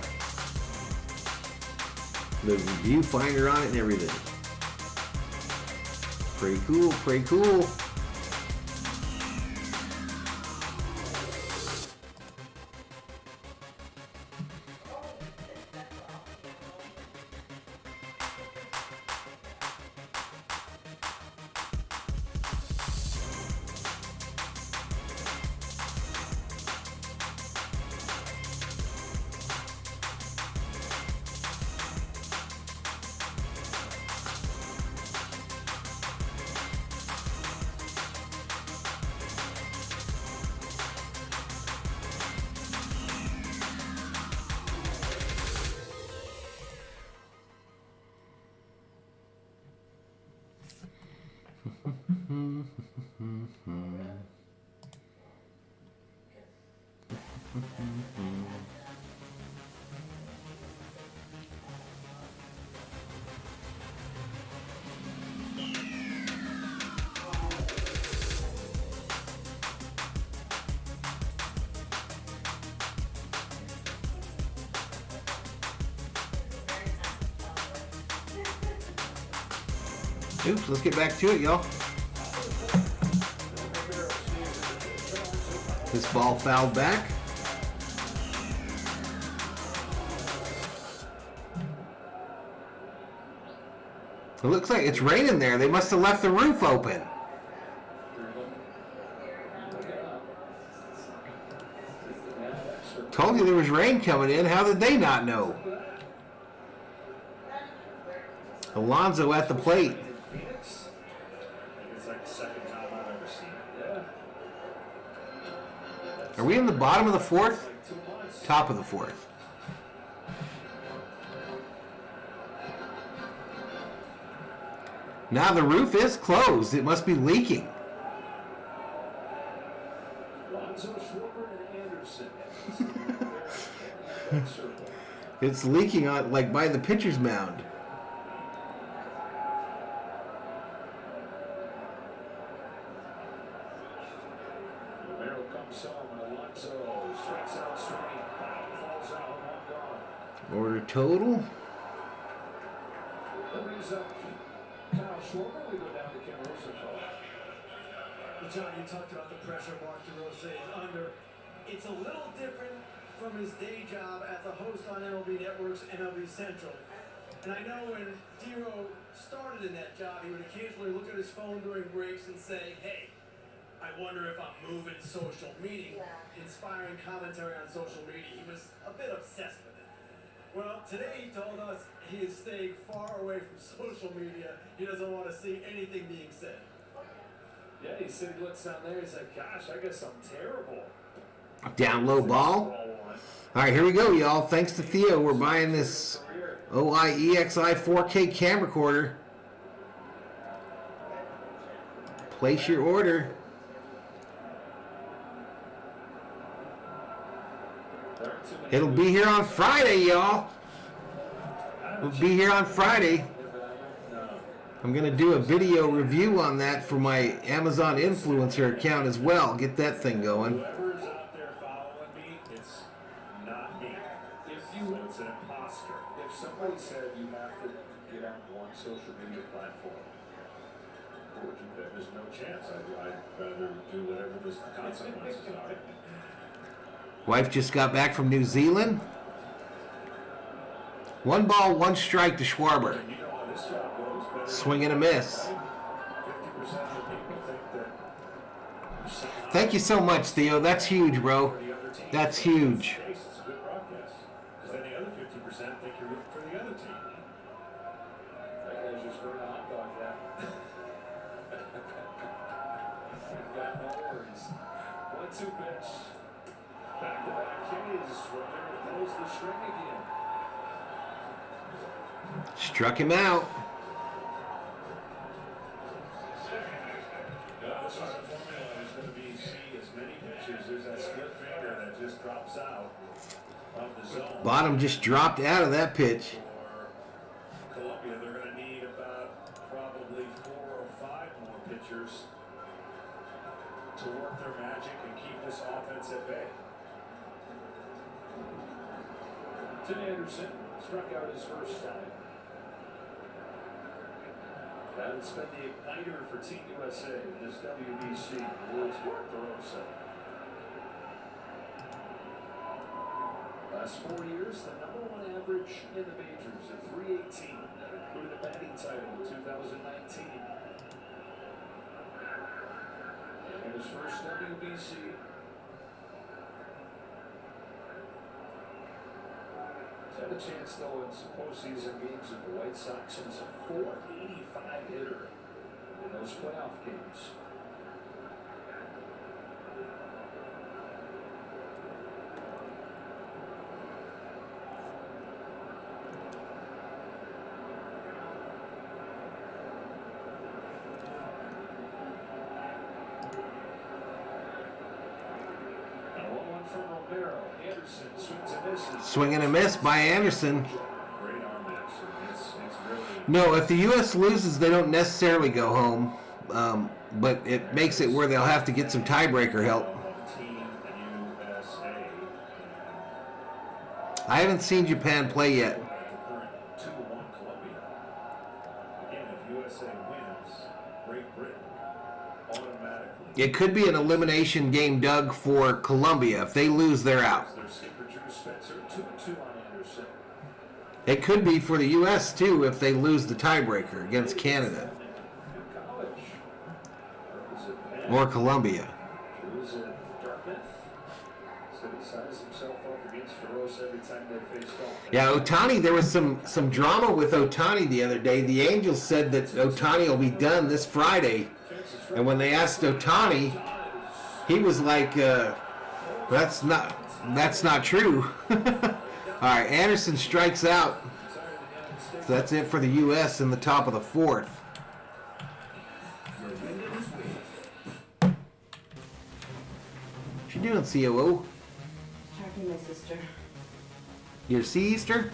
The viewfinder on it and everything. Pretty cool, pretty cool. Oops, let's get back to it, y'all. This ball fouled back. It looks like it's raining there. They must have left the roof open. Told you there was rain coming in. How did they not know? Alonso at the plate. Phoenix. It's like the second time I've ever seen it. Yeah. Are we in the bottom of the fourth? Like 2 months. Top of the fourth. Now the roof is closed. It must be leaking. Lonzo, Schwarber, and Anderson. It's leaking on like by the pitcher's mound. Romero comes home and Alonso strikes out swinging. Falls out, one gone. Order total. That brings up Kyle Schwarber. We go down to Ken Rosenthal. Well, John, you talked about the pressure Mark DeRosa is under. It's a little different from his day job as a host on MLB Network's MLB Central. And I know when D-Ro started in that job, he would occasionally look at his phone during breaks and say, hey, I wonder if I'm moving social media, inspiring commentary on social media. He was a bit obsessed with it. Well, today he told us he is staying far away from social media. He doesn't want to see anything being said. Yeah, he said he looks down there. He's like, gosh, I guess I'm terrible. Down low ball. All right, here we go, y'all. Thanks to Theo, we're buying this OI-EXI 4K camcorder. Place your order. It'll be here on Friday, y'all. It'll be here on Friday. I'm going to do a video review on that for my Amazon influencer account as well. Get that thing going. Whoever's out there following me, it's not me. It's an imposter. If somebody said you have to get on one social media platform, what would you pick? There's no chance. I'd rather do whatever the consequences are. Wife just got back from New Zealand. 1 ball, 1 strike to Schwarber. And you know how this job goes, better Swing and a miss. 50% of the people think that Thank you so much, Theo. That's huge, bro. the other team. That's huge. It's a good broadcast. Because then the other 50% think you're rooting for the other team. That guy's just wearing a hot dog hat. Got no worries. 1-2 pitch. Back-to-back K's. Romero close the string again. Struck him out. This is a formula is going to be see as many pitches. There's that split finger that just drops out of the zone. Bottom just dropped out of that pitch. For Colombia, they're going to need about probably 4 or 5 more pitchers to work their magic and keep this offense at bay. Tim Anderson struck out his first time. That'll spend the igniter for Team USA in this WBC World's Mark DeRosa. Last 4 years, the #1 average in the majors at .318. That included a batting title in 2019. And his first WBC. He's had a chance, though, in some postseason games with the White Sox, and he's a .485 hitter in those playoff games. And 1-1 from Romero. Anderson swings and misses. Swing and a miss by Anderson. Great arm action. It's really No, if the U.S. loses, they don't necessarily go home. But it makes it where they'll have to get some tiebreaker help. of Team USA. I haven't seen Japan play yet. At the current 2-1 Colombia. Again, if USA wins, Great Britain automatically. It could be an elimination game, Doug, for Colombia. If they lose, they're out. Their skipper Drew Spencer, 2-2 on Anderson. It could be for the U.S., too, if they lose the tiebreaker against Canada In college. Or was it Penn? or Colombia. Drew was at Dartmouth. So he sized himself up against DeRosa every time they faced off. Yeah, Ohtani, there was some drama with Ohtani the other day. The Angels said that Ohtani will be done this Friday. And when they asked Ohtani, he was like, that's not true. All right, Anderson strikes out. So that's it for the U.S. in the top of the fourth. What you doing, COO? Talking to my sister. Your sister?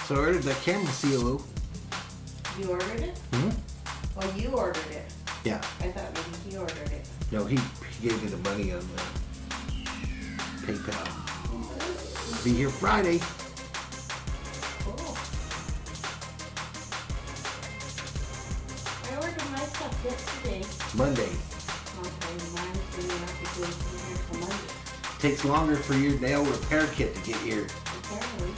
So I ordered the camera, COO. You ordered it? Hmm? Oh, you ordered it. Yeah. I thought maybe he ordered it. No, he gave me the money on the PayPal. Be here Friday. Cool. I ordered my stuff yesterday. Monday. Okay, mine's going to have to go from here till Monday. Takes longer for your nail repair kit to get here. Apparently.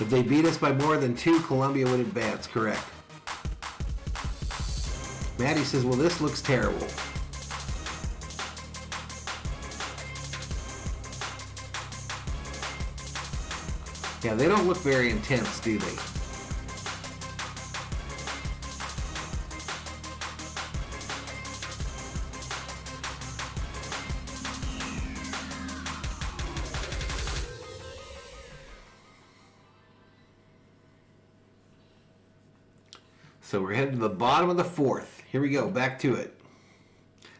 If they beat us by more than 2, Colombia would advance, correct. Maddie says, well, this looks terrible. Yeah, they don't look very intense, do they? So we're headed to the bottom of the fourth. Here we go, back to it.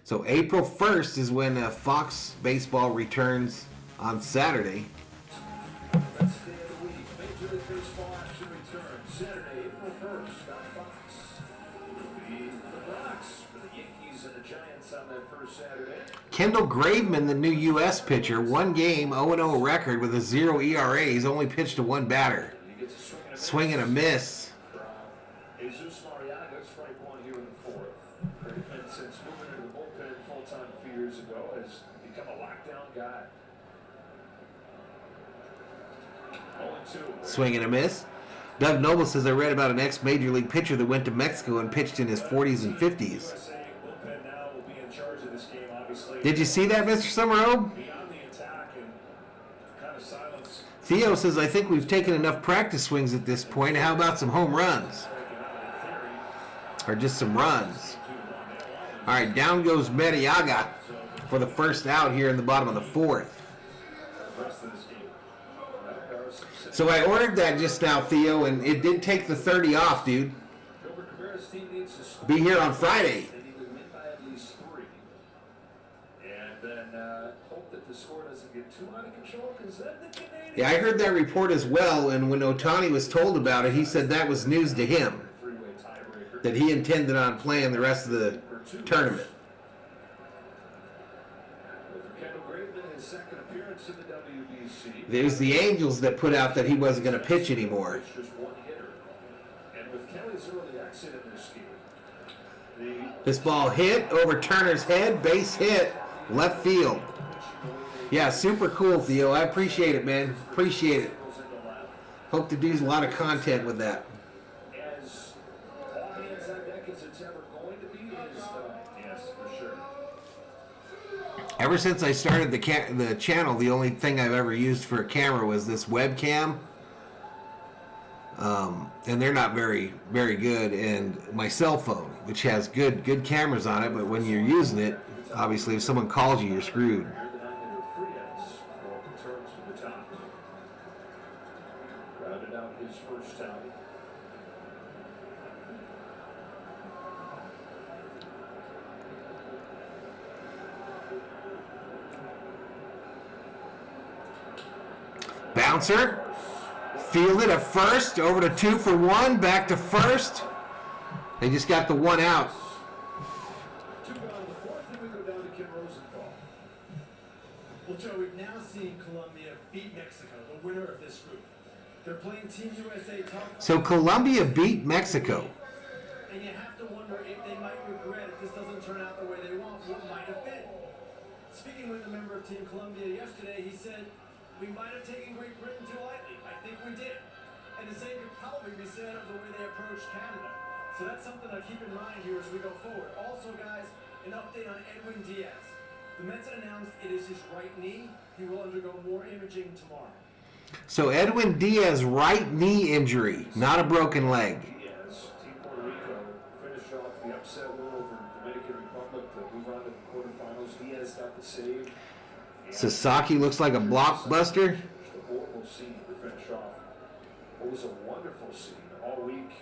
So April 1st is when Fox Baseball returns on Saturday. That's the day of the week. Major League Baseball action returns Saturday, April 1st on Fox. It'll be the Bronx for the Yankees and the Giants on that first Saturday. Kendall Graveman, the new U.S. pitcher, 1 game, 0-0 record with a 0 ERA. He's only pitched to 1 batter. He gets a Swing and a miss. Jesus Mariaga, strike 1 here in the fourth. Graveman, since moving into the bullpen full-time a few years ago, has become a lockdown guy. 0-2. Swing and a miss. Doug Noble says, I read about an ex-major league pitcher that went to Mexico and pitched in his 40s and 50s. USA bullpen now will be in charge of this game, obviously. Did you see that, Mr. Summerall? Beyond the attack and kind of silence. Theo says, I think we've taken enough practice swings at this point. How about some home runs? Or just some runs? All right, down goes Mariaga for the first out here in the bottom of the fourth. So I ordered that just now, Theo, and it did take the 30 off, dude. Be here on Friday. They need to win by at least 3. And then hope that the score doesn't get too out of control, because then the Canadians... Yeah, I heard that report as well, and when Ohtani was told about it, he said that was news to him, that he intended on playing the rest of the tournament. For Kendall Graveman, his second appearance in the WBC. It was the Angels that put out that he wasn't going to pitch anymore. Just 1 hitter. And with Kelly's early exit in this game, This ball hit over Turner's head, base hit, left field. Yeah, super cool, Theo. I appreciate it, man. Appreciate it. Hope to do a lot of content with that. as all hands on deck dynamic as it's ever going to be. Yes, for sure. Ever since I started the channel, the only thing I've ever used for a camera was this webcam. And they're not very, very good. And my cell phone, which has good cameras on it, but when you're using it, obviously if someone calls you, you're screwed. You're the nine-hitter Frias returns to the top. Grounded out his first time. Bouncer. Fielded at first, over to 2 for 1, back to first. They just got the one out. 2 down the fourth, and we go down to Kim Rosenthal. Well, Joe, we've now seen Colombia beat Mexico, the winner of this group. They're playing Team USA tough. So Colombia beat Mexico. And you have to wonder if they might regret if this doesn't turn out the way they want, what might have been. Speaking with a member of Team Colombia yesterday, he said, we might have taken Great Britain too lightly. I think we did. And the same could probably be said of the way they approached Canada. So that's something to keep in mind here as we go forward. Also, guys, an update on Edwin Diaz. The Mets announced it is his right knee. He will undergo more imaging tomorrow. So Edwin Diaz, right knee injury, not a broken leg. Diaz, Team Puerto Rico, finished off the upset win over Dominican Republic to move on to the quarterfinals. Diaz got the save. Sasaki looks like a blockbuster. The horrible scene to finish off what was a wonderful scene all week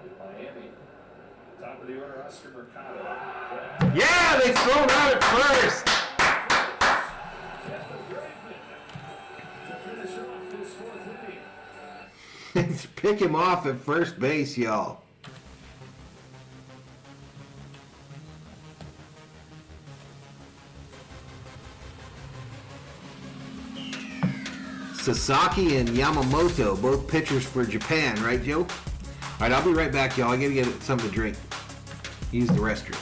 in Miami. Top of the order, Oscar Mercado. Yeah, they thrown out at first. To finish off his fourth inning. Pick him off at first base, y'all. Sasaki and Yamamoto, both pitchers for Japan, right, Joe? All right, I'll be right back, y'all. I gotta get something to drink. Use the restroom.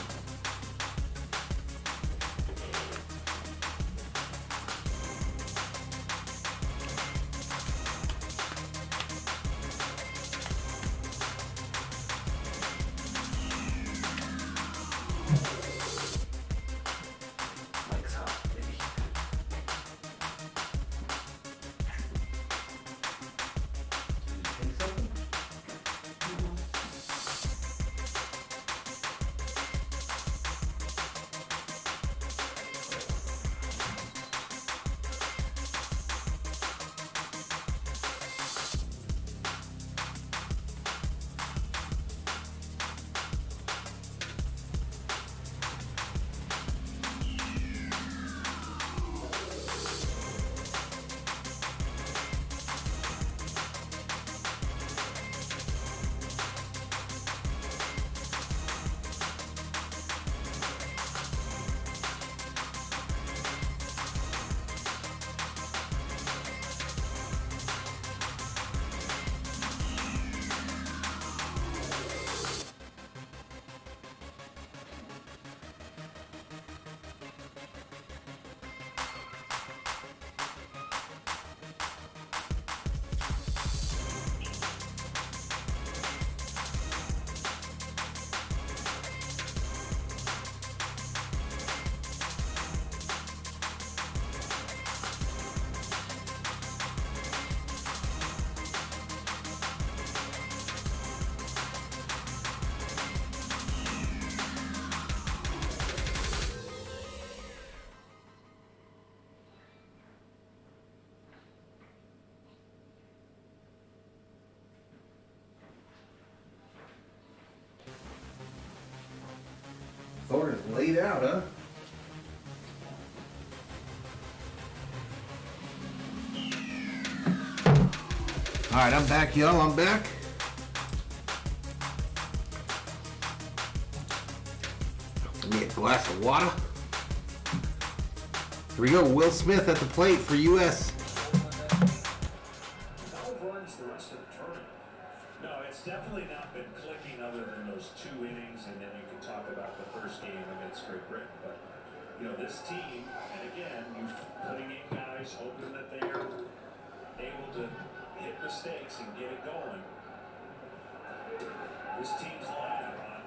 Mike's hot, baby. Did you take something? Thor is laid out, huh? All right, I'm back, y'all. I'm back. Give me a glass of water. Here we go. Will Smith at the plate for U.S. 12 runs the rest of the tournament. No, it's definitely not been clicking other than those 2 innings, and then you can talk about the first game against Great Britain. But, you know, this team, and again, you're putting in guys hoping that they are able to hit mistakes and get it going. This team's lineup on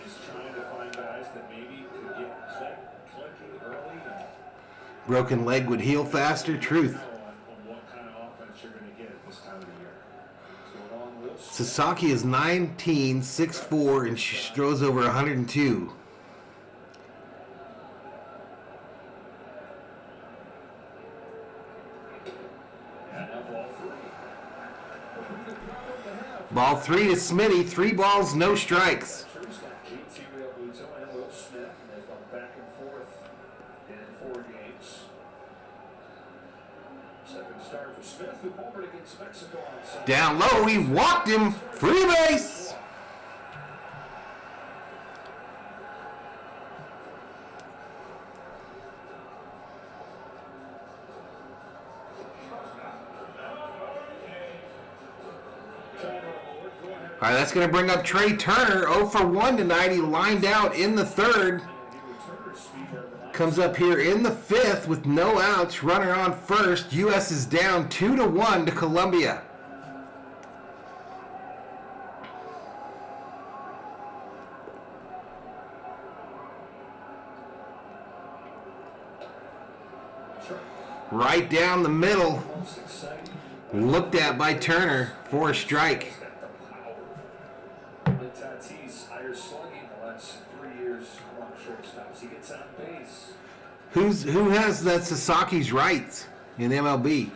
is trying to find guys that maybe could get clicking early. Broken leg would heal faster. Truth. On what kind of offense you're going to get at this time of the year. So on Will Sasaki is 19, 6'4", and she throws over 102. and now ball 3. Ball 3 to Smitty. 3 balls, no strikes. Drew's got JT Realmuto and Will Smith, and they've gone back and forth in 4 games. Second start for Smith, who homered against Mexico on Sunday. Down low, he walked him. Free base. All right, that's going to bring up Trey Turner. 0 for 1 tonight. He lined out in the third. Comes up here in the fifth with no outs. Runner on first. U.S. is down 2-1 to Colombia. Right down the middle. Looked at by Turner for a strike. Tatis, higher slugging the last 3 years among shortstops. He gets on base. Who has that Sasaki's rights in MLB?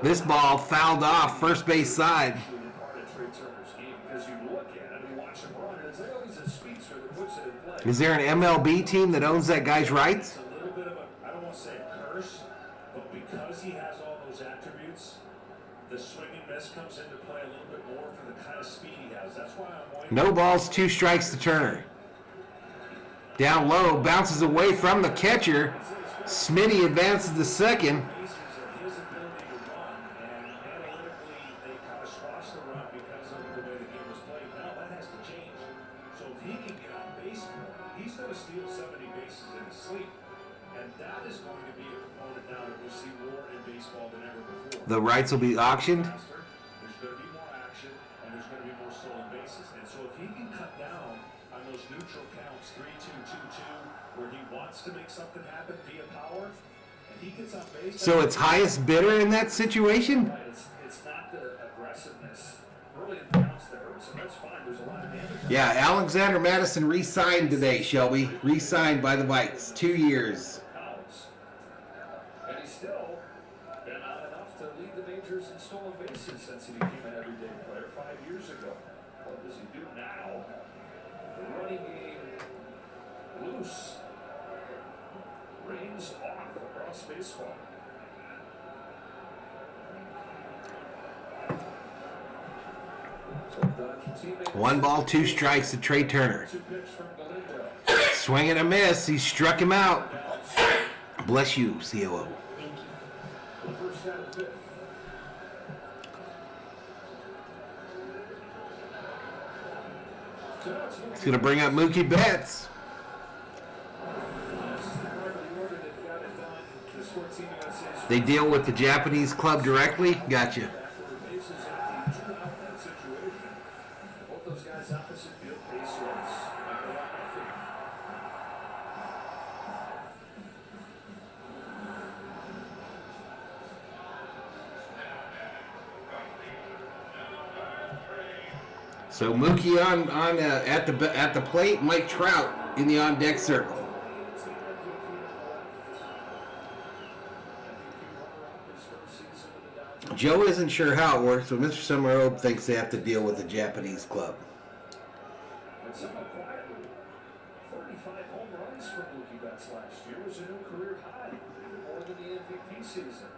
This ball fouled off first base side. Actually, a part of Trey Turner's game because you look at him, you watch him run, and it's like, oh, he's a speedster that puts it in play. Is there an MLB team that owns that guy's rights? It's a little bit of a, I don't want to say a curse, but because he has all those attributes, the swing and miss comes into play a little bit more for the kind of speed he has. That's why I'm waiting. No balls, 2 strikes to Turner. Down low, bounces away from the catcher. Smitty advances to second. Bases are his ability to run, and analytically, they kind of squash the run because of the way the game was played. Now that has to change. So if he can get on base more, he's going to steal 70 bases in his sleep. And that is going to be a component now that we'll see more in baseball than ever before. The rights will be auctioned. There's going to be more action, and there's going to be more stolen bases. And so if he can cut down on those neutral counts, 3-2, 2-2, where he wants to make something happen via power, and he gets on base. So it's highest bidder in that situation? Right, it's not the aggressiveness early in the counts that hurts, and that's fine. There's a lot of damage. Yeah, Alexander Madison re-signed today, Shelby. Re-signed by the Vikes. 2 years. Counts. And he's still been on enough to lead the majors in stolen bases since he became an everyday player 5 years ago. What does he do now? The running game loose. Reins off across baseball. So Dodger teammate 1 ball, 2 strikes to Trey Turner. 2 pitch from Galindo. Swing and a miss. He struck him out. Bless you, COO. The first out of 5th. He's going to bring up Mookie Betts. They deal with the Japanese club directly? Gotcha. Both those guys opposite field, base runs. So Mookie on at the plate, Mike Trout in the on deck circle. Joe isn't sure how it works, but Mr. Summerall thinks they have to deal with the Japanese club. And somewhat quietly, 35 home runs for Mookie Betts last year was a new career high, even more than the MVP season.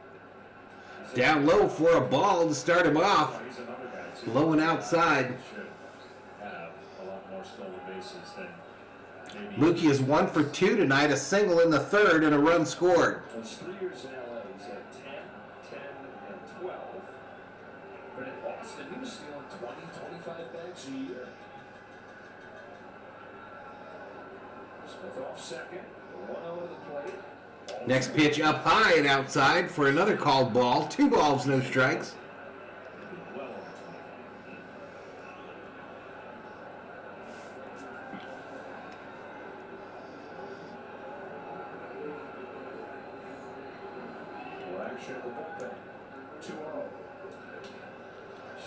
Down low for a ball to start him off. He's another guy, too. Low and outside. Should have a lot more stolen bases than maybe. Mookie is 1 for 2 tonight, a single in the third and a run scored. Those 3 years in LA, he's had 10, 10, and 12. But in Boston, he was stealing 20, 25 bags a year. Smith off second, 1-0 to the plate. Next pitch up high and outside for another called ball. 2 balls, no strikes. Well, position in the bullpen. 2-0.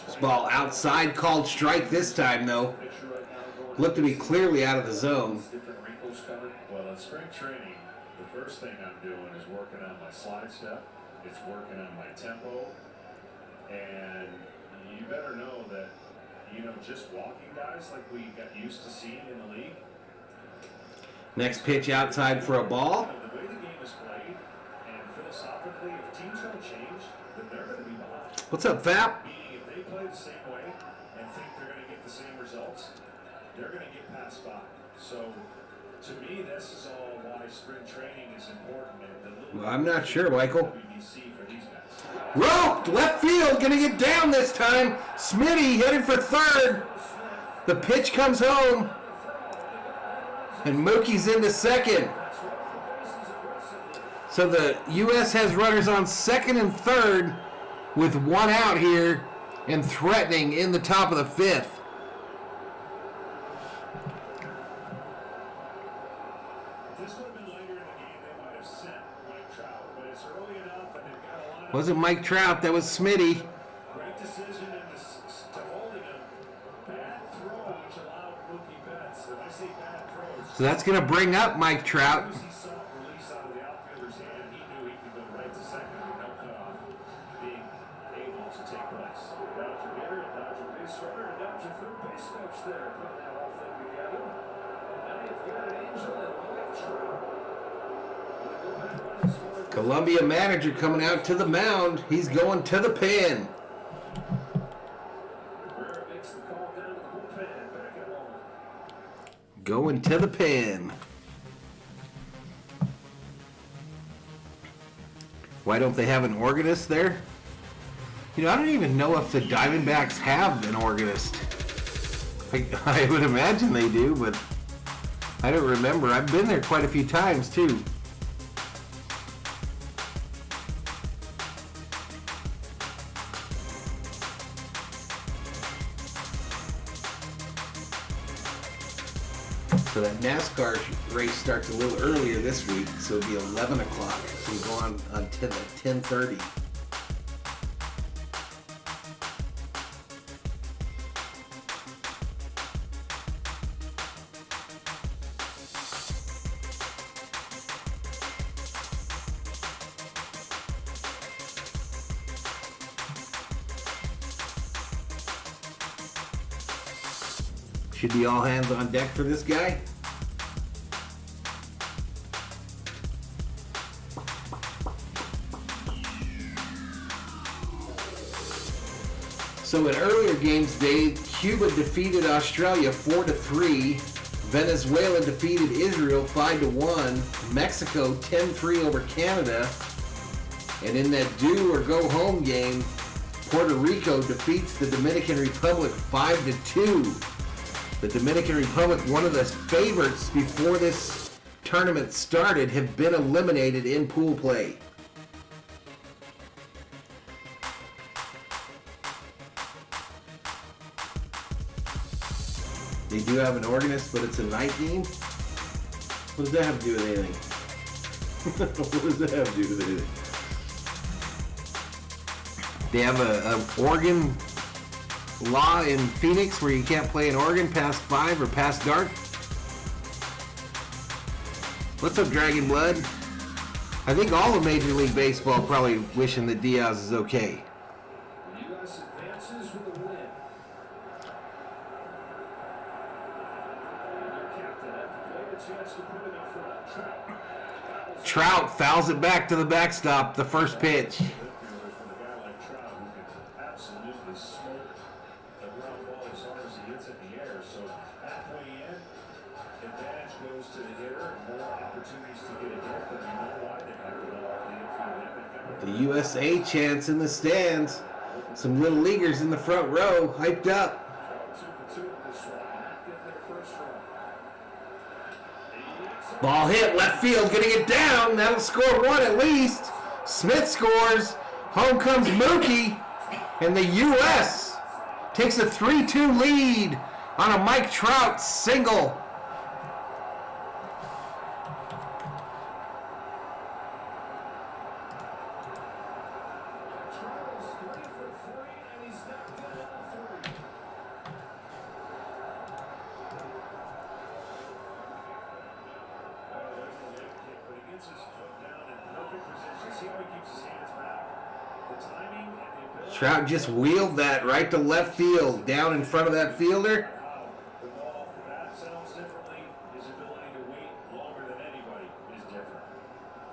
This ball outside, called strike this time, though. Looked to be clearly out of the zone. Well, in spring training, the first thing I'm doing is working on my slide step. It's working on my tempo. And you better know that, just walking guys like we got used to seeing in the league. Next pitch outside for a ball. The way the game is played, and philosophically, if teams don't change, then they're going to be behind. What's up, Fap? Meaning, if they play the same way and think they're going to get the same results, they're going to get passed by. So, to me, this is all why spring training is important. And Well, I'm not sure, Michael. WBC for these guys. Roped, left field, gonna get down this time. Smitty headed for third. The pitch comes home. And Mookie's into second. So the U.S. has runners on second and third with one out here and threatening in the top of the fifth. Wasn't Mike Trout, that was Smitty. Great decision to holding a bad throw, which allowed Mookie Betts. If I say bad throws, So that's going to bring up Mike Trout. he saw it release out of the outfielder's hand. He knew he could go right to second with no cutoff being able to take place. Dodger hitter and Dodger base runner and Dodger third base coach there putting that whole thing together. Now you've got an angel and Mike Trout. Colombia manager coming out to the mound. He's going to the pen. Rivera makes the call down to the bullpen, back at home. Going to the pen. Why don't they have an organist there? I don't even know if the Diamondbacks have an organist. I would imagine they do, but I don't remember. I've been there quite a few times, too. So that NASCAR race starts a little earlier this week, so it'll be 11 o'clock. So we go on 10:30. Should be all hands on deck for this guy. So in earlier games, Cuba defeated Australia 4-3. Venezuela defeated Israel 5-1. Mexico 10-3 over Canada. And in that do or go home game, Puerto Rico defeats the Dominican Republic 5-2. The Dominican Republic, one of the favorites before this tournament started, have been eliminated in pool play. They do have an organist, but it's a night game? What does that have to do with anything? What does that have to do with anything? They have an organ law in Phoenix where you can't play an organ past 5 or past dark. What's up, Dragon Blood? I think all of Major League Baseball probably wishing that Diaz is okay. The U.S. advances with a win. And their captain at the plate, a chance to put it up for Trout. Trout fouls it back to the backstop, the first pitch. With a guy like Trout who can absolutely smoke the ground ball as hard as he hits it in the air. So halfway in, advantage goes to the hitter. More opportunities to get a hit, but you know why they have the ball in the infield. The USA chants in the stands. Some little leaguers in the front row, hyped up. 2 for 2 in this one. Not getting their first run. Ball hit, left field, gonna get down. That'll score one at least. Smith scores. Home comes Mookie. And the U.S. takes a 3-2 lead on a Mike Trout single. See how he keeps his hands back. The timing and the ability. Trout just wheeled that right to left field, down in front of that fielder. The ball off the bat sounds differently. His ability to wait longer than anybody is different.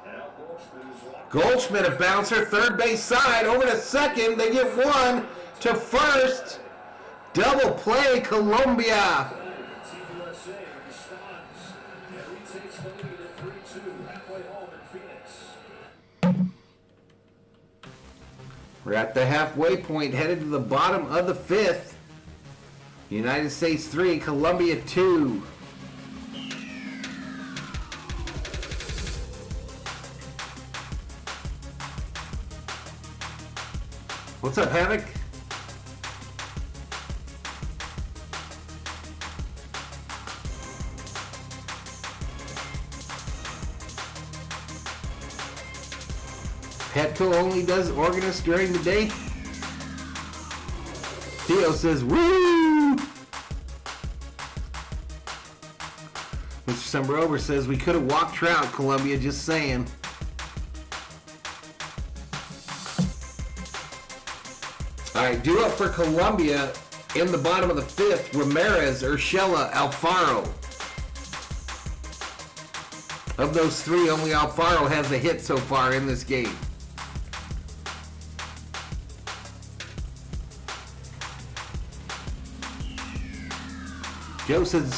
Now Goldschmidt is walking. Goldschmidt a bouncer, third base side, over to second. They get one to first. Double play, Colombia. Team USA responds and retakes the lead at 3-2 halfway home in Phoenix. We're at the halfway point, headed to the bottom of the fifth. United States 3, Colombia 2. What's up, Havoc? Petco only does organist during the day. Theo says, woo! Mr. Sumberover says, we could have walked Trout, Columbia, just saying. All right, due up for Colombia in the bottom of the fifth, Ramirez, Urshela, Alfaro. Of those three, only Alfaro has a hit so far in this game. Joe says